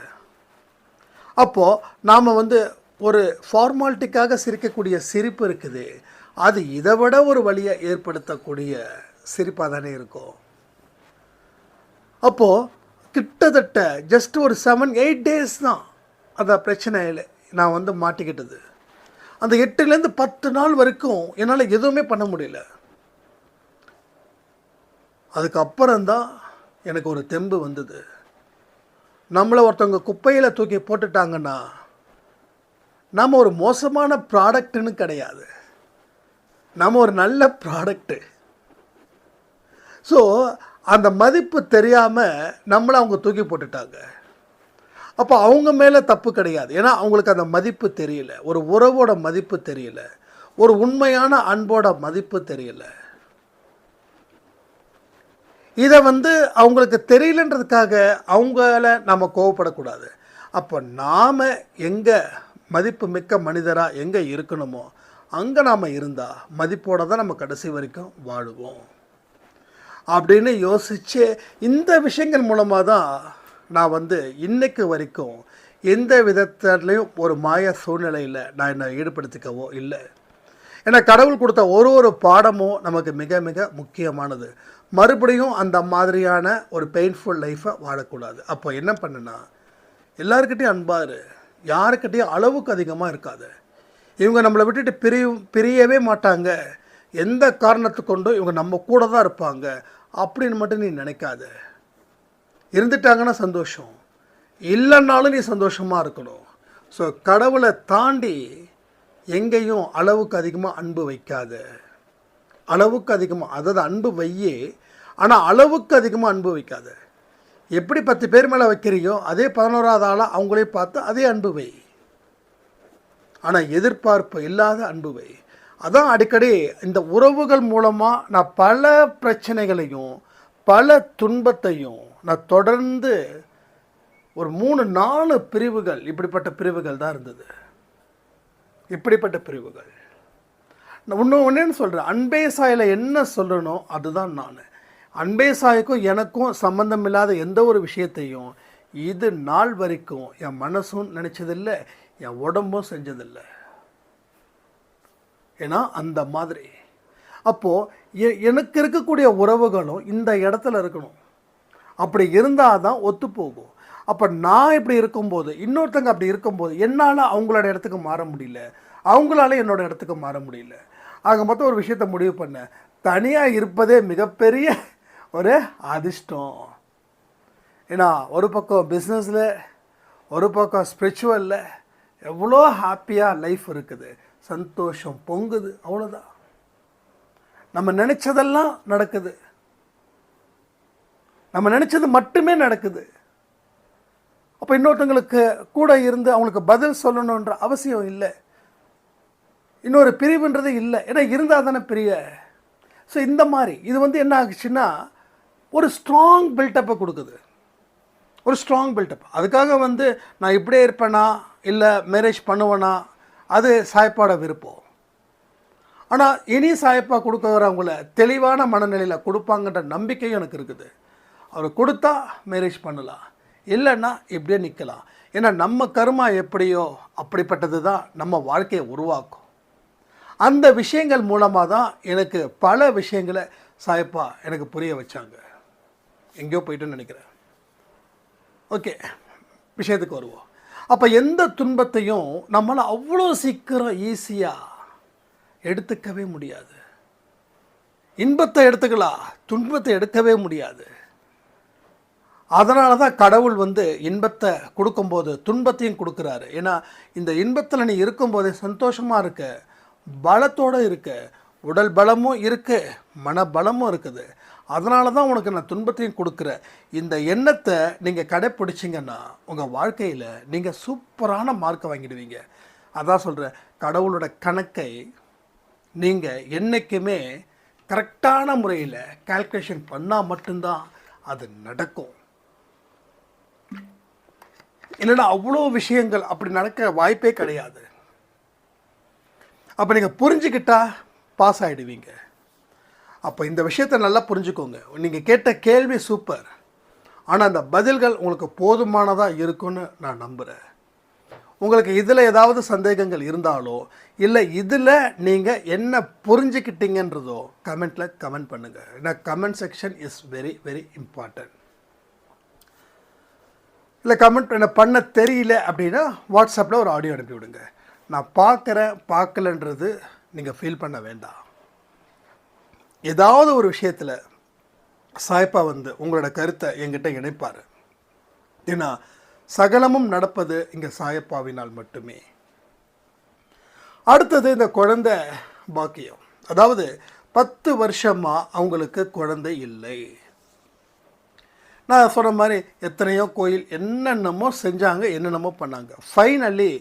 அப்போது நாம் ஒரு ஃபார்மாலிட்டிக்காக சிரிக்கக்கூடிய சிரிப்பு இருக்குது, அது இதை விட ஒரு வலியை ஏற்படுத்தக்கூடிய சிரிப்பாக தானே இருக்கும். அப்போது கிட்டத்தட்ட ஜஸ்ட் ஒரு 7-8 டேஸ் தான் அந்த பிரச்சனையில் நான் மாட்டிக்கிட்டது. அந்த 8லேருந்து 10 நாள் வரைக்கும் என்னால் எதுவுமே பண்ண முடியல. அதுக்கப்புறம்தான் எனக்கு ஒரு தெம்பு வந்தது. நம்மளை ஒருத்தவங்க குப்பையில் தூக்கி போட்டுட்டாங்கன்னா நம்ம ஒரு மோசமான ப்ராடக்ட்டுன்னு கிடையாது, நம்ம ஒரு நல்ல ப்ராடக்ட்டு. ஸோ அந்த மதிப்பு தெரியாமல் நம்மளை அவங்க தூக்கி போட்டுட்டாங்க. அப்போ அவங்க மேலே தப்பு கிடையாது, ஏன்னா அவங்களுக்கு அந்த மதிப்பு தெரியல, ஒரு உறவோட மதிப்பு தெரியல, ஒரு உண்மையான அன்போட மதிப்பு தெரியல. இதை அவங்களுக்கு தெரியலன்றதுக்காக அவங்கள நம்ம கோவப்படக்கூடாது. அப்போ நாம் எங்கே மதிப்பு மிக்க மனிதராக எங்கே இருக்கணுமோ அங்கே நாம் இருந்தால் மதிப்போடு தான் நம்ம கடைசி வரைக்கும் வாழுவோம் அப்படின்னு யோசித்து, இந்த விஷயங்கள் மூலமாக தான் நான் இன்னைக்கு வரைக்கும் எந்த விதத்துலேயும் ஒரு மாய சூழ்நிலையில் நான் என்னை ஈடுபடுத்திக்கவோ இல்லை. ஏன்னா கடவுள் கொடுத்த ஒரு பாடமும் நமக்கு மிக மிக முக்கியமானது. மறுபடியும் அந்த மாதிரியான ஒரு பெயின்ஃபுல் லைஃப்பை வாழக்கூடாது. அப்போ என்ன பண்ணுன்னா, எல்லாருக்கிட்டையும் அன்பாரு, யாருக்கிட்டையும் அளவுக்கு அதிகமாக இருக்காது. இவங்க நம்மளை விட்டுட்டு பிரியவே மாட்டாங்க, எந்த காரணத்தை கொண்டும் இவங்க நம்ம கூட தான் இருப்பாங்க அப்படின்னு மட்டும் நீ நினைக்காத. இருந்துட்டாங்கன்னா சந்தோஷம், இல்லைன்னாலும் நீ சந்தோஷமாக இருக்கணும். ஸோ கடவுளை தாண்டி எங்கேயும் அளவுக்கு அதிகமாக அன்பு வைக்காத. அளவுக்கு அதிகமாக, அதாவது அன்பு வையே, ஆனால் அளவுக்கு அதிகமாக அன்பு வைக்காத. எப்படி 10 பேர் மேலே வைக்கிறியோ அதே 11வது ஆளாக அவங்களே பார்த்து அதே அன்பு வை, ஆனால் எதிர்பார்ப்பு இல்லாத அன்பு வை. அதான் அடிக்கடி இந்த உறவுகள் மூலமாக நான் பல பிரச்சனைகளையும் பல துன்பத்தையும் நான் தொடர்ந்து ஒரு 3-4 பிரிவுகள், இப்படிப்பட்ட பிரிவுகள் தான் இருந்தது. இப்படிப்பட்ட பிரிவுகள் நான் ஒன்று சொல்கிறேன், அன்பே சாயில் என்ன சொல்கிறனோ அதுதான் நான். அன்பே சாய்க்கும் எனக்கும் சம்பந்தம் இல்லாத எந்த ஒரு விஷயத்தையும் இது நாள் வரைக்கும் என் மனசும் நினச்சதில்லை, என் உடம்பும் செஞ்சதில்லை. ஏன்னா அந்த மாதிரி. அப்போது எனக்கு இருக்கக்கூடிய உறவுகளும் இந்த இடத்துல இருக்கணும், அப்படி இருந்தால் தான் ஒத்து போகும். அப்போ நான் இப்படி இருக்கும்போது, இன்னொருத்தங்க அப்படி இருக்கும்போது என்னால் அவங்களோட இடத்துக்கு மாற முடியல, அவங்களால என்னோடய இடத்துக்கு மாற முடியல. ஆக மொத்தம் ஒரு விஷயத்தை முடிவு பண்ணேன், தனியாக இருப்பதே மிகப்பெரிய ஒரு அதிர்ஷ்டம். ஏன்னா ஒரு பக்கம் பிஸ்னஸில், ஒரு பக்கம் ஸ்பிரிச்சுவலில் எவ்வளோ ஹாப்பியாக லைஃப் இருக்குது, சந்தோஷம் பொங்குது, அவ்வளோதான். நம்ம நினச்சதெல்லாம் நடக்குது, நம்ம நினச்சது மட்டுமே நடக்குது. அப்போ இன்னொருத்தங்களுக்கு கூட இருந்து அவங்களுக்கு பதில் சொல்லணுன்ற அவசியம் இல்லை, இன்னொரு பிரிவுன்றது இல்லை. ஏன்னா இருந்தால் தானே பிரிய. ஸோ இந்த மாதிரி இது வந்து என்ன ஆகுச்சுன்னா ஒரு ஸ்ட்ராங் பில்டப்பை கொடுக்குது, ஒரு ஸ்ட்ராங் பில்டப். அதுக்காக வந்து நான் இப்படியே இருப்பேனா இல்லை மேரேஜ் பண்ணுவேனா, அது சாயப்பாட விருப்பம். ஆனால் இனி சாயப்பா கொடுக்குறவங்கள தெளிவான மனநிலையில் கொடுப்பாங்கன்ற நம்பிக்கையும் எனக்கு இருக்குது. அவர் கொடுத்தா மேரேஜ் பண்ணலாம், இல்லைன்னா இப்படியே நிற்கலாம். ஏன்னா நம்ம கர்மா எப்படியோ அப்படிப்பட்டது தான் நம்ம வாழ்க்கையை உருவாக்கும். அந்த விஷயங்கள் மூலமாக தான் எனக்கு பல விஷயங்களை சாயப்பா எனக்கு புரிய வச்சாங்க. எங்கேயோ போயிட்டுன்னு நினைக்கிறேன். ஓகே, விஷயத்துக்கு வருவோம். அப்போ எந்த துன்பத்தையும் நம்மளால் அவ்வளோ சீக்கிரம் ஈஸியாக எடுத்துக்கவே முடியாது. இன்பத்தை எடுத்துக்கலாம், துன்பத்தை எடுக்கவே முடியாது. அதனால தான் கடவுள் வந்து இன்பத்தை கொடுக்கும்போது துன்பத்தையும் கொடுக்குறாரு. ஏன்னா இந்த இன்பத்தில் நீ இருக்கும்போதே சந்தோஷமாக இருக்க, பலத்தோடு இருக்க, உடல் பலமும் இருக்குது, மனபலமும் இருக்குது. அதனால தான் உனக்கு நான் துன்பத்தையும் கொடுக்குறேன். இந்த எண்ணத்தை நீங்கள் கடைப்பிடிச்சிங்கன்னா உங்கள் வாழ்க்கையில் நீங்கள் சூப்பரான மார்க்கை வாங்கிடுவீங்க. அதான் சொல்கிறேன், கடவுளோட கணக்கை நீங்கள் என்றைக்குமே கரெக்டான முறையில் கால்குலேஷன் பண்ணால் மட்டும்தான் அது நடக்கும். இல்லைன்னா அவ்வளோ விஷயங்கள் அப்படி நடக்க வாய்ப்பே கிடையாது. அப்போ நீங்கள் புரிஞ்சுக்கிட்டா பாஸ் ஆகிடுவீங்க. அப்போ இந்த விஷயத்தை நல்லா புரிஞ்சுக்கோங்க. நீங்கள் கேட்ட கேள்வி சூப்பர், ஆனால் அந்த பதில்கள் உங்களுக்கு போதுமானதாக இருக்குன்னு நான் நம்புகிறேன். உங்களுக்கு இதில் ஏதாவது சந்தேகங்கள் இருந்தாலோ இல்லை இதில் நீங்கள் என்ன புரிஞ்சுக்கிட்டீங்கன்றதோ கமெண்ட்டில் கமெண்ட் பண்ணுங்கள். ஏன்னா comment section is very very important. இல்லை கமெண்ட் பண்ண தெரியல அப்படின்னா வாட்ஸ்அப்பில் ஒரு ஆடியோ அனுப்பி விடுங்க. நான் பார்க்குறேன் பார்க்கலன்றது நீங்கள் ஃபீல் பண்ண வேண்டாம். ஏதாவது ஒரு விஷயத்தில் சாயப்பா வந்து உங்களோட கருத்தை என்கிட்ட இணைப்பார். ஏன்னா சகலமும் நடப்பது இங்கே சாயப்பாவினால் மட்டுமே. அடுத்தது இந்த குழந்தை பாக்கியம். அதாவது 10 வருஷமாக அவங்களுக்கு குழந்தை இல்லை. நான் சொன்ன மாதிரி எத்தனையோ கோயில் என்னென்னமோ செஞ்சாங்க, என்னென்னமோ பண்ணாங்க. ஃபைனலி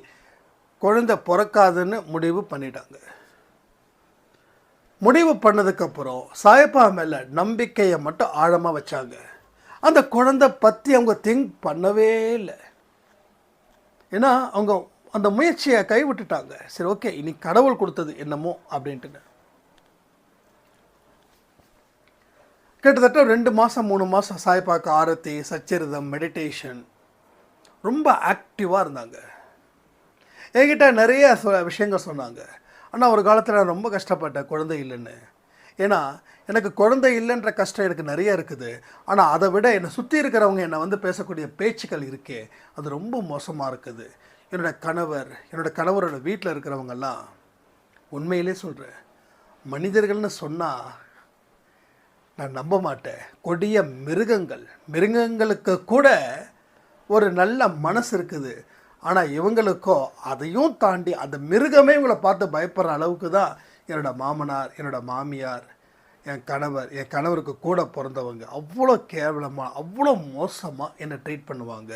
குழந்தை பிறக்காதுன்னு முடிவு பண்ணிட்டாங்க. முடிவு பண்ணதுக்கப்புறம் சாயப்பா மேலே நம்பிக்கையை மட்டும் ஆழமாக வச்சாங்க. அந்த குழந்தை பற்றி அவங்க திங்க் பண்ணவே இல்லை. ஏன்னா அவங்க அந்த முயற்சியை கைவிட்டுட்டாங்க. சரி ஓகே, இனி கடவுள் கொடுத்தது என்னமோ அப்படின்ட்டு. கிட்டத்தட்ட 2 மாதம் 3 மாதம் சாயப்பாக்கு ஆரத்தி, சச்சரிதம், மெடிடேஷன் ரொம்ப ஆக்டிவாக இருந்தாங்க. என்கிட்ட நிறைய விஷயங்கள் சொன்னாங்க. ஆனால் ஒரு காலத்தில் நான் ரொம்ப கஷ்டப்பட்டேன் குழந்தை இல்லைன்னு. ஏன்னா எனக்கு குழந்தை இல்லைன்ற கஷ்டம் எனக்கு நிறைய இருக்குது. ஆனால் அதை விட என்னை சுற்றி இருக்கிறவங்க என்னை வந்து பேசக்கூடிய பேச்சுக்கள் இருக்கே, அது ரொம்ப மோசமாக இருக்குது. என்னோடய கணவரோட வீட்டில் இருக்கிறவங்கெல்லாம் உண்மையிலே சொல்கிறேன், மனிதர்கள்னு சொன்னால் நான் நம்ப மாட்டேன். கொடிய மிருகங்களுக்கு கூட ஒரு நல்ல மனசு இருக்குது. ஆனால் இவங்களுக்கோ அதையும் தாண்டி அந்த மிருகமே இவங்களை பார்த்து பயப்படுற அளவுக்கு தான் என்னோடய மாமனார், என்னோடய மாமியார், என் கணவருக்கு கூட பிறந்தவங்க அவ்வளோ கேவலமாக, அவ்வளோ மோசமாக என்னை ட்ரீட் பண்ணுவாங்க.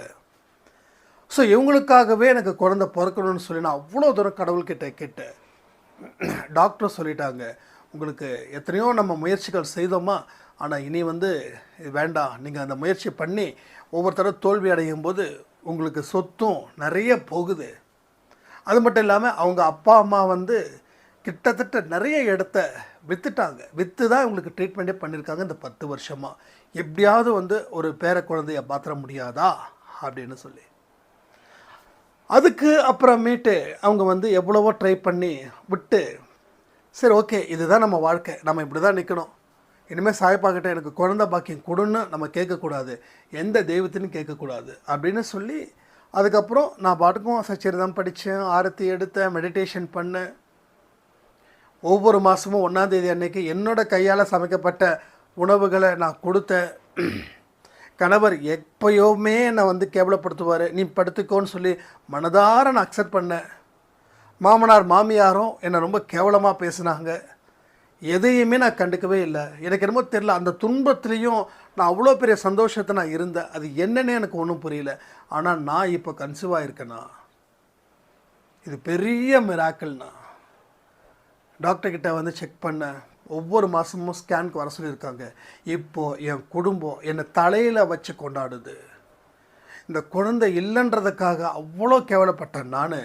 ஸோ இவங்களுக்காகவே எனக்கு குழந்தை பிறக்கணும்னு சொல்லி நான் அவ்வளோ தூரம் கடவுள்கிட்ட கேட்டேன். டாக்டர் சொல்லிட்டாங்க, உங்களுக்கு எத்தனையோ நம்ம முயற்சிகள் செய்தோமா, ஆனால் இனி வந்து வேண்டாம், நீங்கள் அந்த முயற்சி பண்ணி ஒவ்வொருத்தரும் தோல்வி அடையும் போது உங்களுக்கு சொத்தும் நிறைய போகுது. அது மட்டும் இல்லாமல் அவங்க அப்பா அம்மா வந்து கிட்டத்தட்ட நிறைய இடத்த விற்று தான் இவங்களுக்கு ட்ரீட்மெண்ட்டே பண்ணியிருக்காங்க இந்த 10 வருஷமாக. எப்படியாவது வந்து ஒரு பேர குழந்தைய பாத்திர முடியாதா அப்படின்னு சொல்லி. அதுக்கு அப்புறமேட்டு அவங்க வந்து எவ்வளவோ ட்ரை பண்ணி விட்டு, சரி ஓகே இதுதான் நம்ம வாழ்க்கை, நம்ம இப்படி தான் நிற்கணும், இனிமேல் சாயப்பாக்கிட்ட எனக்கு குழந்தை பாக்கியம் கொடுன்னு நம்ம கேட்கக்கூடாது, எந்த தெய்வத்திനും கேட்கக்கூடாது அப்படின்னு சொல்லி அதுக்கப்புறம் நான் பாட்டுக்கும் சச்சரிதம் படித்தேன், ஆரத்தி எடுத்தேன், மெடிடேஷன் பண்ணேன். ஒவ்வொரு மாதமும் 1ஆம் தேதி அன்னைக்கு என்னோடய கையால் சமைக்கப்பட்ட உணவுகளை நான் கொடுத்தேன். கணவர் எப்போயுமே என்னை வந்து கேவலப்படுத்துவார், நீ படுத்துக்கோன்னு சொல்லி மனதார நான் அக்செப்ட் பண்ணேன். மாமனார் மாமியாரும் என்னை ரொம்ப கேவலமாக பேசினாங்க. எதையுமே நான் கண்டுக்கவே இல்லை. எனக்கு என்னமோ தெரியல, அந்த துன்பத்துலேயும் நான் அவ்வளோ பெரிய சந்தோஷத்தை நான் இருந்தேன். அது என்னன்னே எனக்கு ஒன்றும் புரியல. ஆனால் நான் இப்போ கன்சீவ் ஆகிருக்கேன்னா இது பெரிய மிராக்கிள்னா. டாக்டர்கிட்ட வந்து செக் பண்ணேன், ஒவ்வொரு மாதமும் ஸ்கேனுக்கு வர சொல்லியிருக்காங்க. இப்போது என் குடும்பம் என்னை தலையில் வச்சு கொண்டாடுது. இந்த குழந்தை இல்லைன்றதுக்காக அவ்வளோ கேவலப்பட்டேன் நான்.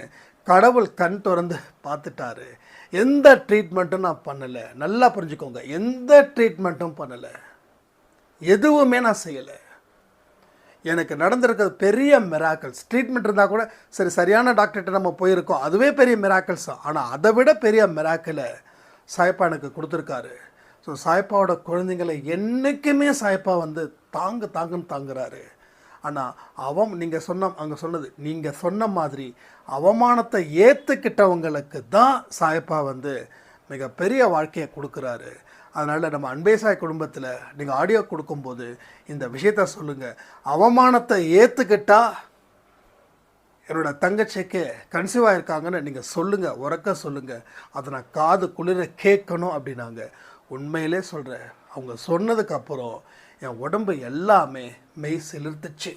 கடவுள் கண் திறந்து பார்த்துட்டாரு. எந்த ட்ரீட்மெண்ட்டும் நான் பண்ணலை. நல்லா புரிஞ்சுக்கோங்க, எந்த ட்ரீட்மெண்ட்டும் பண்ணலை, எதுவுமே நான் செய்யலை. எனக்கு நடந்திருக்கிறது பெரிய மிராக்கிள்ஸ். ட்ரீட்மெண்ட் இருந்தால் கூட சரி, சரியான டாக்டர்கிட்ட நம்ம போயிருக்கோம், அதுவே பெரிய மிராக்கிள்ஸ் தான். ஆனால் அதை விட பெரிய மிராக்கிளை சாய்ப்பா எனக்கு கொடுத்துருக்காரு. ஸோ சாய்ப்பாவோட குழந்தைங்களை என்றைக்குமே சாய்ப்பா வந்து தாங்குன்னு தாங்குறாரு. ஆனால் நீங்கள் சொன்னது நீங்கள் சொன்ன மாதிரி அவமானத்தை ஏற்றுக்கிட்டவங்களுக்கு தான் சாய்ப்பா வந்து மிகப்பெரிய வாழ்க்கையை கொடுக்குறாரு. அதனால் நம்ம அன்பே சாய் குடும்பத்தில் நீங்கள் ஆடியோ கொடுக்கும்போது இந்த விஷயத்த சொல்லுங்கள். அவமானத்தை ஏற்றுக்கிட்டா என்னோட தங்கச்சிக்கு கன்சீவ் ஆகிருக்காங்கன்னு நீங்கள் சொல்லுங்கள், உறக்க சொல்லுங்கள். அதை நான் காது குளிர கேட்கணும் அப்படின்னாங்க. உண்மையிலே சொல்கிறேன், அவங்க சொன்னதுக்கப்புறம் என் உடம்பு எல்லாமே மெய் சிலிர்த்துச்சு.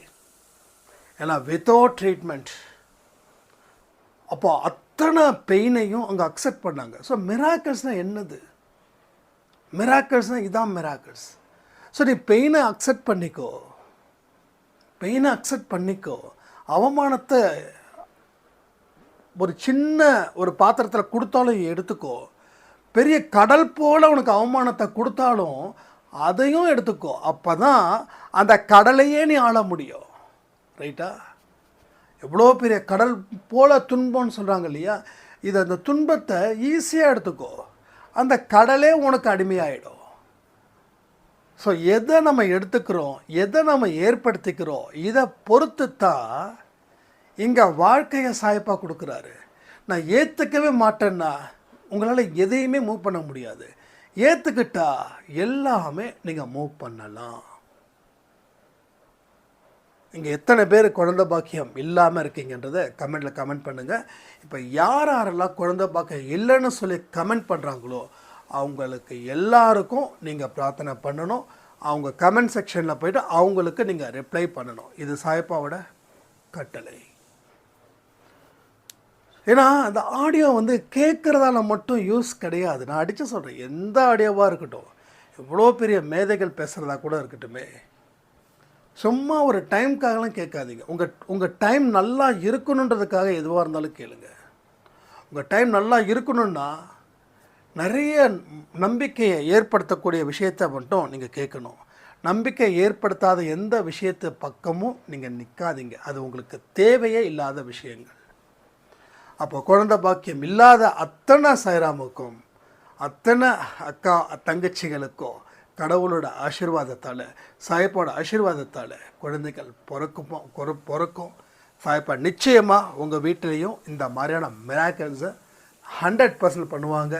ஏன்னா வித்தவுட் ட்ரீட்மெண்ட் அப்போ அத்தனை பெயினையும் அவங்க அக்செப்ட் பண்ணாங்க. ஸோ மிராக்கிள்ஸ்னால் என்னது? மிராக்கிள்ஸ்னால் இதான் மிராக்கிள்ஸ். ஸோ நீ பெயினை அக்செப்ட் பண்ணிக்கோ. அவமானத்தை ஒரு சின்ன ஒரு பாத்திரத்தில் கொடுத்தாலும் எடுத்துக்கோ. பெரிய கடல் போல் உனக்கு அவமானத்தை கொடுத்தாலும் அதையும் எடுத்துக்கோ. அப்போ தான் அந்த கடலையே நீ ஆள முடியும். ரைட்டா? எவ்வளோ பெரிய கடல் போல் துன்பம்னு சொல்கிறாங்க இல்லையா? அந்த துன்பத்தை ஈஸியாக எடுத்துக்கோ, அந்த கடலே உனக்கு அடிமையாயிடும். ஸோ எதை நம்ம எடுத்துக்கிறோம், எதை நம்ம ஏற்படுத்திக்கிறோம், இதை பொறுத்து தான் இங்கே வாழ்க்கையை சாய்ப்பாக கொடுக்குறாரு. நான் ஏற்றுக்கவே மாட்டேன்னா உங்களால் எதையுமே மூவ் பண்ண முடியாது. ஏற்றுக்கிட்டா எல்லாமே நீங்கள் மூவ் பண்ணலாம். இங்கே எத்தனை பேர் குழந்தை பாக்கியம் இல்லாமல் இருக்கீங்கன்றதை கமெண்டில் கமெண்ட் பண்ணுங்கள். இப்போ யாரெல்லாம் குழந்தை பாக்கியம் இல்லைன்னு சொல்லி கமெண்ட் பண்ணுறாங்களோ அவங்களுக்கு எல்லாருக்கும் நீங்கள் பிரார்த்தனை பண்ணணும். அவங்க கமெண்ட் செக்ஷனில் போய்ட்டு அவங்களுக்கு நீங்கள் ரிப்ளை பண்ணணும். இது சாய்ப்பாவோட கட்டளை. ஏன்னா அந்த ஆடியோ வந்து கேட்குறதால மட்டும் யூஸ் கிடையாது. நான் அடித்து சொல்கிறேன், எந்த ஆடியோவாக இருக்கட்டும், எவ்வளோ பெரிய மேதைகள் பேசுகிறதா கூட இருக்கட்டுமே, சும்மா ஒரு டைமுக்காகலாம் கேட்காதீங்க. உங்கள் டைம் நல்லா இருக்கணுன்றதுக்காக எதுவாக இருந்தாலும் கேளுங்க. உங்கள் டைம் நல்லா இருக்கணுன்னா நிறைய நம்பிக்கையை ஏற்படுத்தக்கூடிய விஷயத்தை மட்டும் நீங்கள் கேட்கணும். நம்பிக்கை ஏற்படுத்தாத எந்த விஷயத்து பக்கமும் நீங்கள் நிற்காதீங்க. அது உங்களுக்கு தேவையே இல்லாத விஷயங்கள். அப்போ குழந்தை பாக்கியம் இல்லாத அத்தனை சாய்ராமுக்கும் அத்தனை அக்கா தங்கச்சிகளுக்கும் கடவுளோட ஆசீர்வாதத்தால், சாய்ப்பாவோட ஆசீர்வாதத்தால் குழந்தைகள் பிறக்கும். சாய்ப்பா நிச்சயமாக உங்கள் வீட்டிலையும் இந்த மாதிரியான மிராக்கிள்ஸை 100% பண்ணுவாங்க.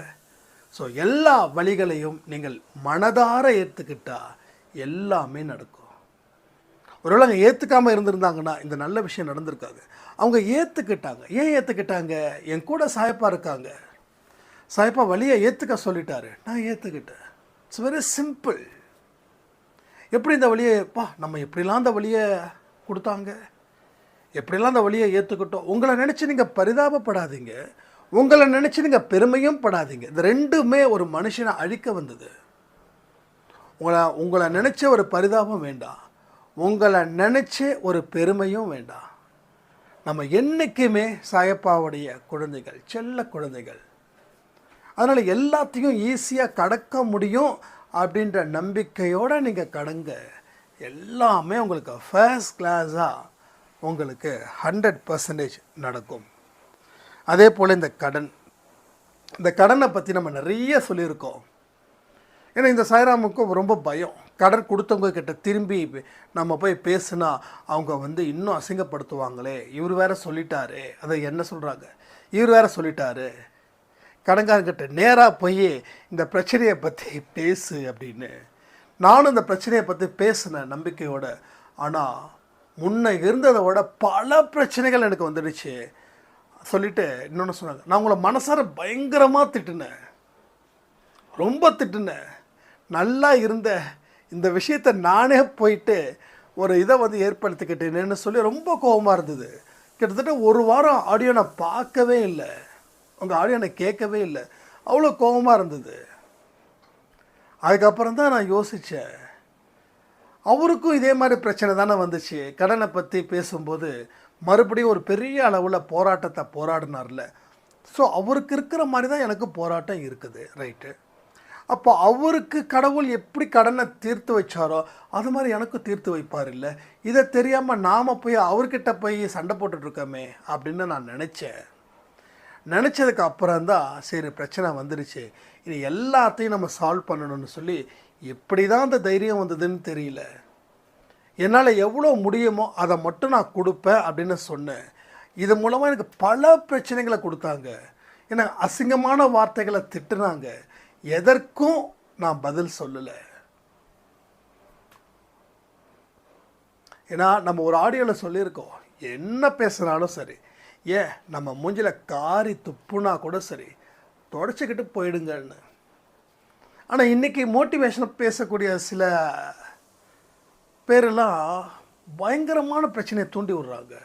ஸோ எல்லா வழிகளையும் நீங்கள் மனதார ஏற்றுக்கிட்டால் எல்லாமே நடக்கும். ஒருவேளை அவங்க ஏற்றுக்காமல் இருந்திருந்தாங்கன்னா இந்த நல்ல விஷயம் நடந்திருக்காது. அவங்க ஏற்றுக்கிட்டாங்க. ஏன் ஏற்றுக்கிட்டாங்க? என் கூட சாய்ப்பா இருக்காங்க, சாய்ப்பா வழியை ஏற்றுக்க சொல்லிட்டாரு, நான் ஏற்றுக்கிட்டேன். It's very simple. எப்படி இந்த வழியை நம்ம எப்படிலாம் அந்த வழியை கொடுத்தாங்க, எப்படிலாம் அந்த வழியை ஏற்றுக்கிட்டோம். உங்களை நினச்சி நீங்கள் பரிதாபப்படாதீங்க, உங்களை நினச்சி நீங்கள் பெருமையும் படாதீங்க. இந்த ரெண்டுமே ஒரு மனுஷனை அழிக்க வந்தது. உங்களை நினச்ச ஒரு பரிதாபம் வேண்டாம், உங்களை நினச்சி ஒரு பெருமையும் வேண்டாம். நம்ம என்றைக்குமே சாயப்பாவுடைய குழந்தைகள், செல்ல குழந்தைகள். அதனால் எல்லாத்தையும் ஈஸியாக கடக்க முடியும் அப்படின்ற நம்பிக்கையோடு நீங்கள் கடங்க. எல்லாமே உங்களுக்கு ஃபர்ஸ்ட் கிளாஸாக உங்களுக்கு 100% நடக்கும். அதே போல் இந்த கடனை பற்றி நம்ம நிறைய சொல்லியிருக்கோம். ஏன்னா இந்த சாய்ராமுக்கும் ரொம்ப பயம். கடன் கொடுத்தவங்க கிட்ட திரும்பி நம்ம போய் பேசுனா அவங்க இன்னும் அசிங்கப்படுத்துவாங்களே, இவர் வேற சொல்லிட்டாரு, அதை என்ன சொல்கிறாங்க, இவர் வேற சொல்லிட்டாரு, கடன்காரங்கிட்ட நேராக போய் இந்த பிரச்சனையை பற்றி பேசு அப்படின்னு. நானும் இந்த பிரச்சனையை பற்றி பேசினேன் நம்பிக்கையோட. ஆனால் முன்ன இருந்ததை விட பல பிரச்சனைகள் எனக்கு வந்துடுச்சு சொல்லிவிட்டு இன்னொன்று சொன்னாங்க, நான் உங்களை மனசார பயங்கரமாக திட்டுனேன், ரொம்ப திட்டுனேன். நல்லா இருந்த இந்த விஷயத்தை நானே போயிட்டு ஒரு இதை ஏற்படுத்திக்கிட்டேன்னு சொல்லி ரொம்ப கோபமாக இருந்தது. கிட்டத்தட்ட ஒரு வாரம் ஆடியோ நான் பார்க்கவே இல்லை, உங்கள் ஆடியோ நான் கேட்கவே இல்லை, அவ்வளோ கோபமாக இருந்தது. அதுக்கப்புறம் தான் நான் யோசித்தேன், அவருக்கும் இதே மாதிரி பிரச்சனை தானே வந்துச்சு. கடனை பற்றி பேசும்போது மறுபடியும் ஒரு பெரிய அளவில் போராட்டத்தை போராடினார்ல. ஸோ அவருக்கு இருக்கிற மாதிரி தான் எனக்கு போராட்டம் இருக்குது. ரைட்டு. அப்போ அவருக்கு கடவுள் எப்படி கடனை தீர்த்து வச்சாரோ அது மாதிரி எனக்கும் தீர்த்து வைப்பார் இல்லை. இதை தெரியாமல் நாம் போய் அவர்கிட்ட போய் சண்டை போட்டுட்ருக்கோமே அப்படின்னு நான் நினச்சதுக்கு அப்புறம்தான் சரி பிரச்சனை வந்துடுச்சு, இது எல்லாத்தையும் நம்ம சால்வ் பண்ணணும்னு சொல்லி எப்படி தான் அந்த தைரியம் வந்ததுன்னு தெரியல. என்னால் எவ்வளோ முடியுமோ அதை மட்டும் நான் கொடுப்பேன் அப்படின்னு சொன்னேன். இது மூலமாக எனக்கு பல பிரச்சனைகளை கொடுத்தாங்க. ஏன்னா அசிங்கமான வார்த்தைகளை திட்டுனாங்க. எதற்கும் நான் பதில் சொல்லலை. ஏன்னா நம்ம ஒரு ஆடியோவில் சொல்லியிருக்கோம், என்ன பேசுனாலும் சரி, ஏன் நம்ம மூஞ்சில் காரி துப்புனா கூட சரி தொடச்சிக்கிட்டு போயிடுங்கன்னு. ஆனால் இன்றைக்கி மோட்டிவேஷனாக பேசக்கூடிய சில பேரெல்லாம் பயங்கரமான பிரச்சனையை தூண்டி விடுறாங்க.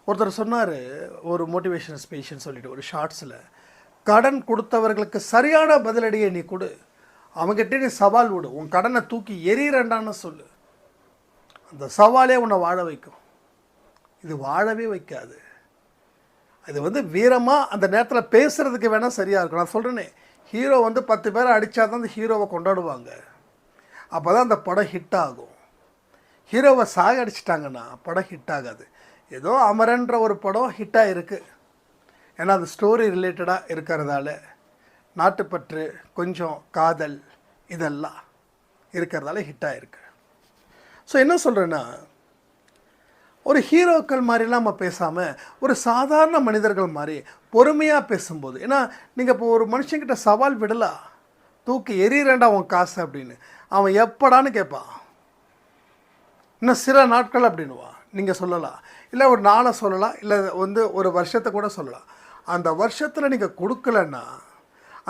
ஒருத்தர் சொன்னார், ஒரு மோட்டிவேஷன் ஸ்பீச்னு சொல்லிட்டு ஒரு ஷார்ட்ஸில், கடன் கொடுத்தவர்களுக்கு சரியான பதிலடியை நீ கொடு, அவங்ககிட்ட நீ சவால் விடு, உன் கடனை தூக்கி எரியறண்டான்னு சொல்லு, அந்த சவாலே உன்னை வாழ வைக்கும். இது வாழவே வைக்காது. இது வீரமாக அந்த நேரத்தில் பேசுகிறதுக்கு வேணால் சரியாக இருக்கும். நான் சொல்கிறேனே, ஹீரோ 10 பேரை அடித்தா தான் அந்த ஹீரோவை கொண்டாடுவாங்க. அப்போ தான் அந்த படம் ஹிட் ஆகும். ஹீரோவை சாகடிச்சிட்டாங்கன்னா படம் ஹிட் ஆகாது. ஏதோ அமரன்ற ஒரு படம் ஹிட்டாக இருக்குது, ஏன்னா அது ஸ்டோரி ரிலேட்டடாக இருக்கிறதால, நாட்டுப்பற்று, கொஞ்சம் காதல் இதெல்லாம் இருக்கிறதால ஹிட்டாக இருக்குது. ஸோ என்ன சொல்கிறேன்னா, ஒரு ஹீரோக்கள் மாதிரிலாம் நம்ம பேசாமல் ஒரு சாதாரண மனிதர்கள் மாதிரி பொறுமையாக பேசும்போது, ஏன்னா நீங்கள் இப்போ ஒரு மனுஷங்கிட்ட சவால் விடலாம், தூக்கி எரியறேண்டா உன் காசு அப்படின்னு, அவன் எப்படான்னு கேட்பான். இன்னும் சில நாட்கள் அப்படின்னுவான். நீங்கள் சொல்லலாம், இல்லை ஒரு நாளை சொல்லலாம், இல்லை ஒரு வருஷத்தை கூட சொல்லலாம். அந்த வருஷத்தில் நீங்கள் கொடுக்கலன்னா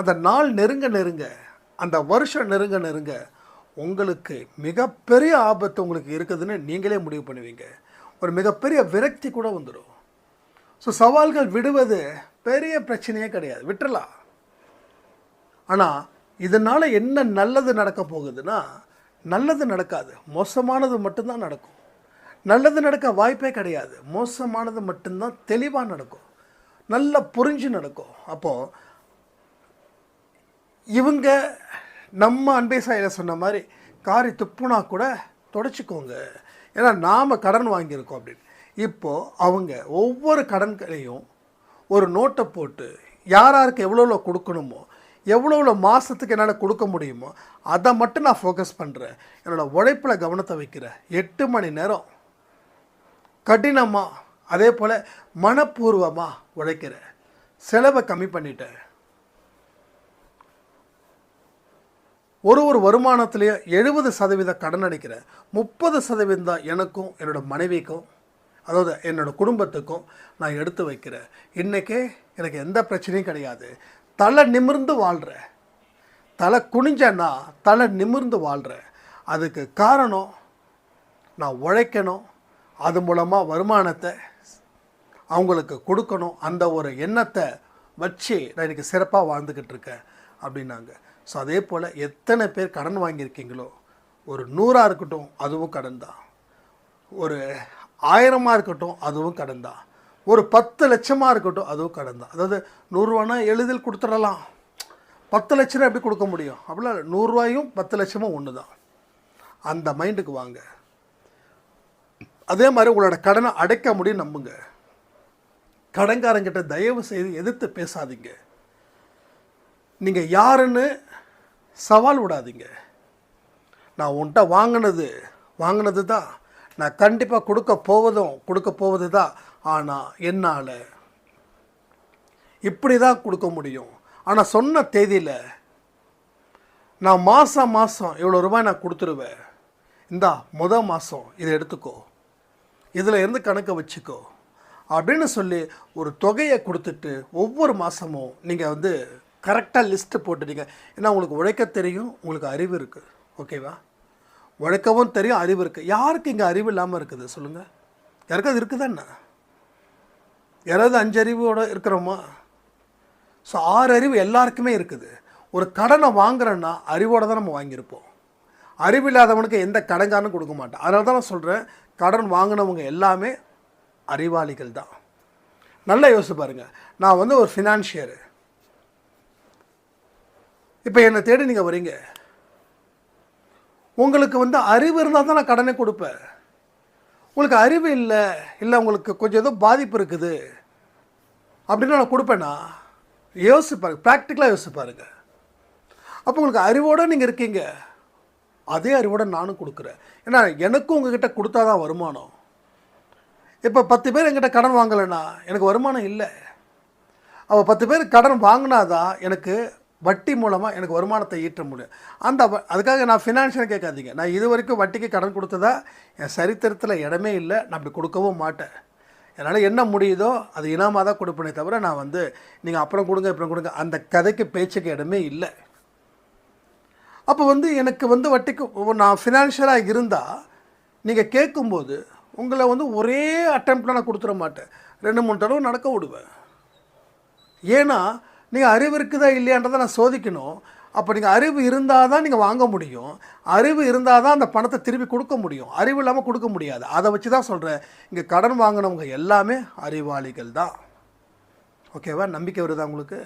அந்த நாள் நெருங்க அந்த வருஷம் நெருங்க உங்களுக்கு மிகப்பெரிய ஆபத்து உங்களுக்கு இருக்குதுன்னு நீங்களே முடிவு பண்ணுவீங்க. ஒரு மிகப்பெரிய விரக்தி கூட வந்துடும். ஸோ சவால்கள் விடுவது பெரிய பிரச்சனையே கிடையாது, விட்டுறலாம். ஆனால் இதனால் என்ன நல்லது நடக்க போகுதுன்னா, நல்லது நடக்காது, மோசமானது மட்டும்தான் நடக்கும். நல்லது நடக்க வாய்ப்பே கிடையாது, மோசமானது மட்டும்தான் தெளிவாக நடக்கும், நல்லா புரிஞ்சு நடக்கும். அப்போது இவங்க நம்ம அன்பே சாயில் சொன்ன மாதிரி காரி துப்புனா கூட தொடச்சிக்கோங்க, ஏன்னா நாம் கடன் வாங்கியிருக்கோம் அப்படின்னு. இப்போது அவங்க ஒவ்வொரு கடன்களையும் ஒரு நோட்டை போட்டு யாருக்கு எவ்வளோ கொடுக்கணுமோ, எவ்வளோ மாதத்துக்கு என்னால் கொடுக்க முடியுமோ அதை மட்டும் நான் ஃபோக்கஸ் பண்ணுறேன். என்னோடய உழைப்பில் கவனத்தை வைக்கிறேன். 8 மணி நேரம் கடினமாக, அதே போல் மனப்பூர்வமாக உழைக்கிறேன். செலவை கம்மி பண்ணிட்டேன். ஒரு வருமானத்துலேயே 70% கடன் அடைக்கிறேன். 30% தான் எனக்கும் என்னோடய மனைவிக்கும், அதாவது என்னோடய குடும்பத்துக்கும் நான் எடுத்து வைக்கிறேன். இன்றைக்கே எனக்கு எந்த பிரச்சனையும் கிடையாது. தலை நிமிர்ந்து வாழ்கிறேன். தலை குனிஞ்சேன்னா தலை நிமிர்ந்து வாழ்கிறேன். அதுக்கு காரணம் நான் உழைக்கணும், அது மூலமாக வருமானத்தை அவங்களுக்கு கொடுக்கணும், அந்த ஒரு எண்ணத்தை வச்சு நான் இன்றைக்கி சிறப்பாக வாழ்ந்துக்கிட்டு இருக்கேன் அப்படின்னாங்க. ஸோ அதே போல் எத்தனை பேர் கடன் வாங்கியிருக்கீங்களோ, ஒரு 100ஆக இருக்கட்டும் அதுவும் கடன் தான், ஒரு 1000ஆக இருக்கட்டும் அதுவும் கடன் தான், ஒரு 10 லட்சமாக இருக்கட்டும் அதுவும் கடன் தான். அதாவது 100 ரூபானா எளிதில் கொடுத்துடலாம், 10 லட்ச ரூபா எப்படி கொடுக்க முடியும்? அப்படிலாம் 100 ரூபாயும் 10 லட்சமும் ஒன்று தான். அந்த மைண்டுக்கு வாங்க. அதே மாதிரி உங்களோட கடனை அடைக்க முடியும் நம்புங்க. கடன்காரங்கிட்ட தயவு செய்து எதிர்த்து பேசாதீங்க. நீங்கள் யாருன்னு சவால் விடாதீங்க. நான் உன்கிட்ட வாங்கினது தான், நான் கண்டிப்பாக கொடுக்க போவது தான். ஆனால் என்னால் இப்படி தான் கொடுக்க முடியும். ஆனால் சொன்ன தேதியில் நான் மாதம் இவ்வளோ ரூபாய் நான் கொடுத்துருவேன், இந்தா மாதம் இதை எடுத்துக்கோ, இதில் இருந்து கணக்கை வச்சுக்கோ அப்படின்னு சொல்லி ஒரு தொகையை கொடுத்துட்டு ஒவ்வொரு மாதமும் நீங்கள் கரெக்டாக லிஸ்ட்டு போட்டுட்டீங்க. ஏன்னா உங்களுக்கு உழைக்க தெரியும், உங்களுக்கு அறிவு இருக்குது. ஓகேவா? உழைக்கவும் தெரியும், அறிவு இருக்குது. யாருக்கு இங்கே அறிவு இல்லாமல் இருக்குது சொல்லுங்கள்? யாருக்காவது இருக்குதா என்ன? யாராவது 5 அறிவோடு இருக்கிறோமா? ஸோ 6 அறிவு எல்லாருக்குமே இருக்குது. ஒரு கடனை வாங்குறேன்னா அறிவோடு தான் நம்ம வாங்கியிருப்போம். அறிவில்லாதவனுக்கு எந்த கடன்காரனும் கொடுக்க மாட்டான். அதனால தான் நான் சொல்கிறேன், கடன் வாங்கினவங்க எல்லாமே அறிவாளிகள் தான். நல்லா யோசிச்சு பாருங்கள். நான் வந்து ஒரு ஃபினான்ஷியரு. இப்போ என்னை தேடி நீங்கள் வரீங்க. உங்களுக்கு வந்து அறிவு இருந்தால் தான் நான் கடனை கொடுப்பேன். உங்களுக்கு அறிவு இல்லை உங்களுக்கு கொஞ்சம் ஏதோ பாதிப்பு இருக்குது அப்படின்னு நான் கொடுப்பேன்னா யோசிச்சு பாருங்க, ப்ராக்டிக்கலாக யோசிச்சு பாருங்க. அப்போ உங்களுக்கு அறிவோடு நீங்கள் இருக்கீங்க, அதே அறிவோடு நானும் கொடுக்குறேன். ஏன்னா எனக்கும் உங்ககிட்ட கொடுத்தா தான் வருமானம். இப்போ 10 பேர் என்கிட்ட கடன் வாங்கலைன்னா எனக்கு வருமானம் இல்லை. அப்போ 10 பேர் கடன் வாங்கினாதான் எனக்கு வட்டி மூலமாக எனக்கு வருமானத்தை ஈட்ட முடியும். அதுக்காக நான் ஃபினான்ஷியல் கேட்காதீங்க. நான் இது வரைக்கும் வட்டிக்கு கடன் கொடுத்ததா என் சரித்திரத்தில் இடமே இல்லை. நான் அப்படி கொடுக்கவும் மாட்டேன். என்னால் என்ன முடியுதோ அது இனாமாக தான் கொடுப்பேனே தவிர நான் வந்து நீங்கள் அப்புறம் கொடுங்க அந்த கதைக்கு பேச்சுக்கு இடமே இல்லை. அப்போ வந்து எனக்கு வந்து வட்டிக்கு நான் ஃபினான்ஷியலாக இருந்தால் நீங்கள் கேட்கும்போது உங்களை வந்து ஒரே அட்டெம்ப்டில் நான் கொடுத்துட மாட்டேன், 2-3 தடவை நடக்க விடுவேன். ஏன்னா நீங்கள் அறிவு இருக்குதா இல்லையான்றதை நான் சோதிக்கணும். அப்போ நீங்கள் அறிவு இருந்தால் தான் நீங்கள் வாங்க முடியும். அறிவு இருந்தால் தான் அந்த பணத்தை திருப்பி கொடுக்க முடியும். அறிவு இல்லாமல் கொடுக்க முடியாது. அதை வச்சு தான் சொல்கிறேன், இங்கே கடன் வாங்கினவங்க எல்லாமே அறிவாளிகள் தான். ஓகேவா? நம்பிக்கை வருதா உங்களுக்கு?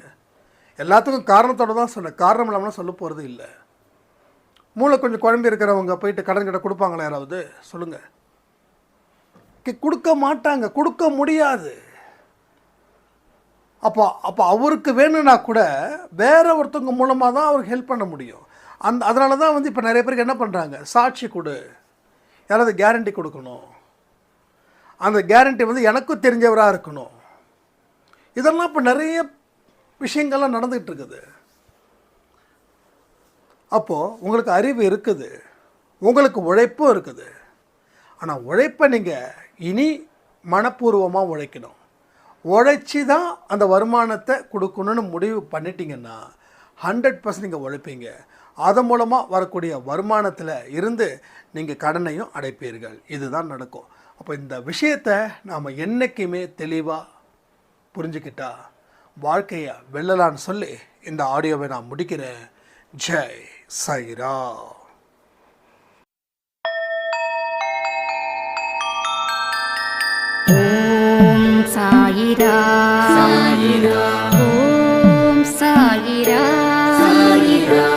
எல்லாத்துக்கும் காரணத்தோடு தான் சொன்னேன், காரணம் இல்லாமல் சொல்ல போகிறது இல்லை. மூளை கொஞ்சம் குழம்பி இருக்கிறவங்க போயிட்டு கடன் கிட்ட கொடுப்பாங்களா யாராவது? சொல்லுங்கள். கொடுக்க மாட்டாங்க, கொடுக்க முடியாது. அப்போ அவருக்கு வேணும்னா கூட வேற ஒருத்தவங்க மூலமாக தான் அவருக்கு ஹெல்ப் பண்ண முடியும். அதனால தான் வந்து இப்போ நிறைய பேருக்கு என்ன பண்ணுறாங்க, சாட்சி கொடு, யாராவது கேரண்டி கொடுக்கணும், அந்த கேரண்டி வந்து எனக்கும் தெரிஞ்சவராக இருக்கணும். இதெல்லாம் இப்போ நிறைய விஷயங்கள்லாம் நடந்துகிட்டு இருக்குது. அப்போது உங்களுக்கு அறிவு இருக்குது, உங்களுக்கு உழைப்பும் இருக்குது. ஆனால் உழைப்பை நீங்கள் இனி மனப்பூர்வமாக உழைக்கணும். உழைச்சி தான் அந்த வருமானத்தை கொடுக்கணும்னு முடிவு பண்ணிட்டீங்கன்னா 100% நீங்கள் உழைப்பீங்க. அதன் மூலமாக வரக்கூடிய வருமானத்தில் இருந்து நீங்கள் கடனையும் அடைப்பீர்கள். இதுதான் நடக்கும். அப்போ இந்த விஷயத்தை நாம் என்றைக்குமே தெளிவாக புரிஞ்சுக்கிட்டா வாழ்க்கையை வெல்லலான்னு சொல்லி இந்த ஆடியோவை நான் முடிக்கிறேன். ஜெய் சாய்ராம். ஓம் சாயிரா சாயிரா, ஓம் சாயிரா சாயிரா.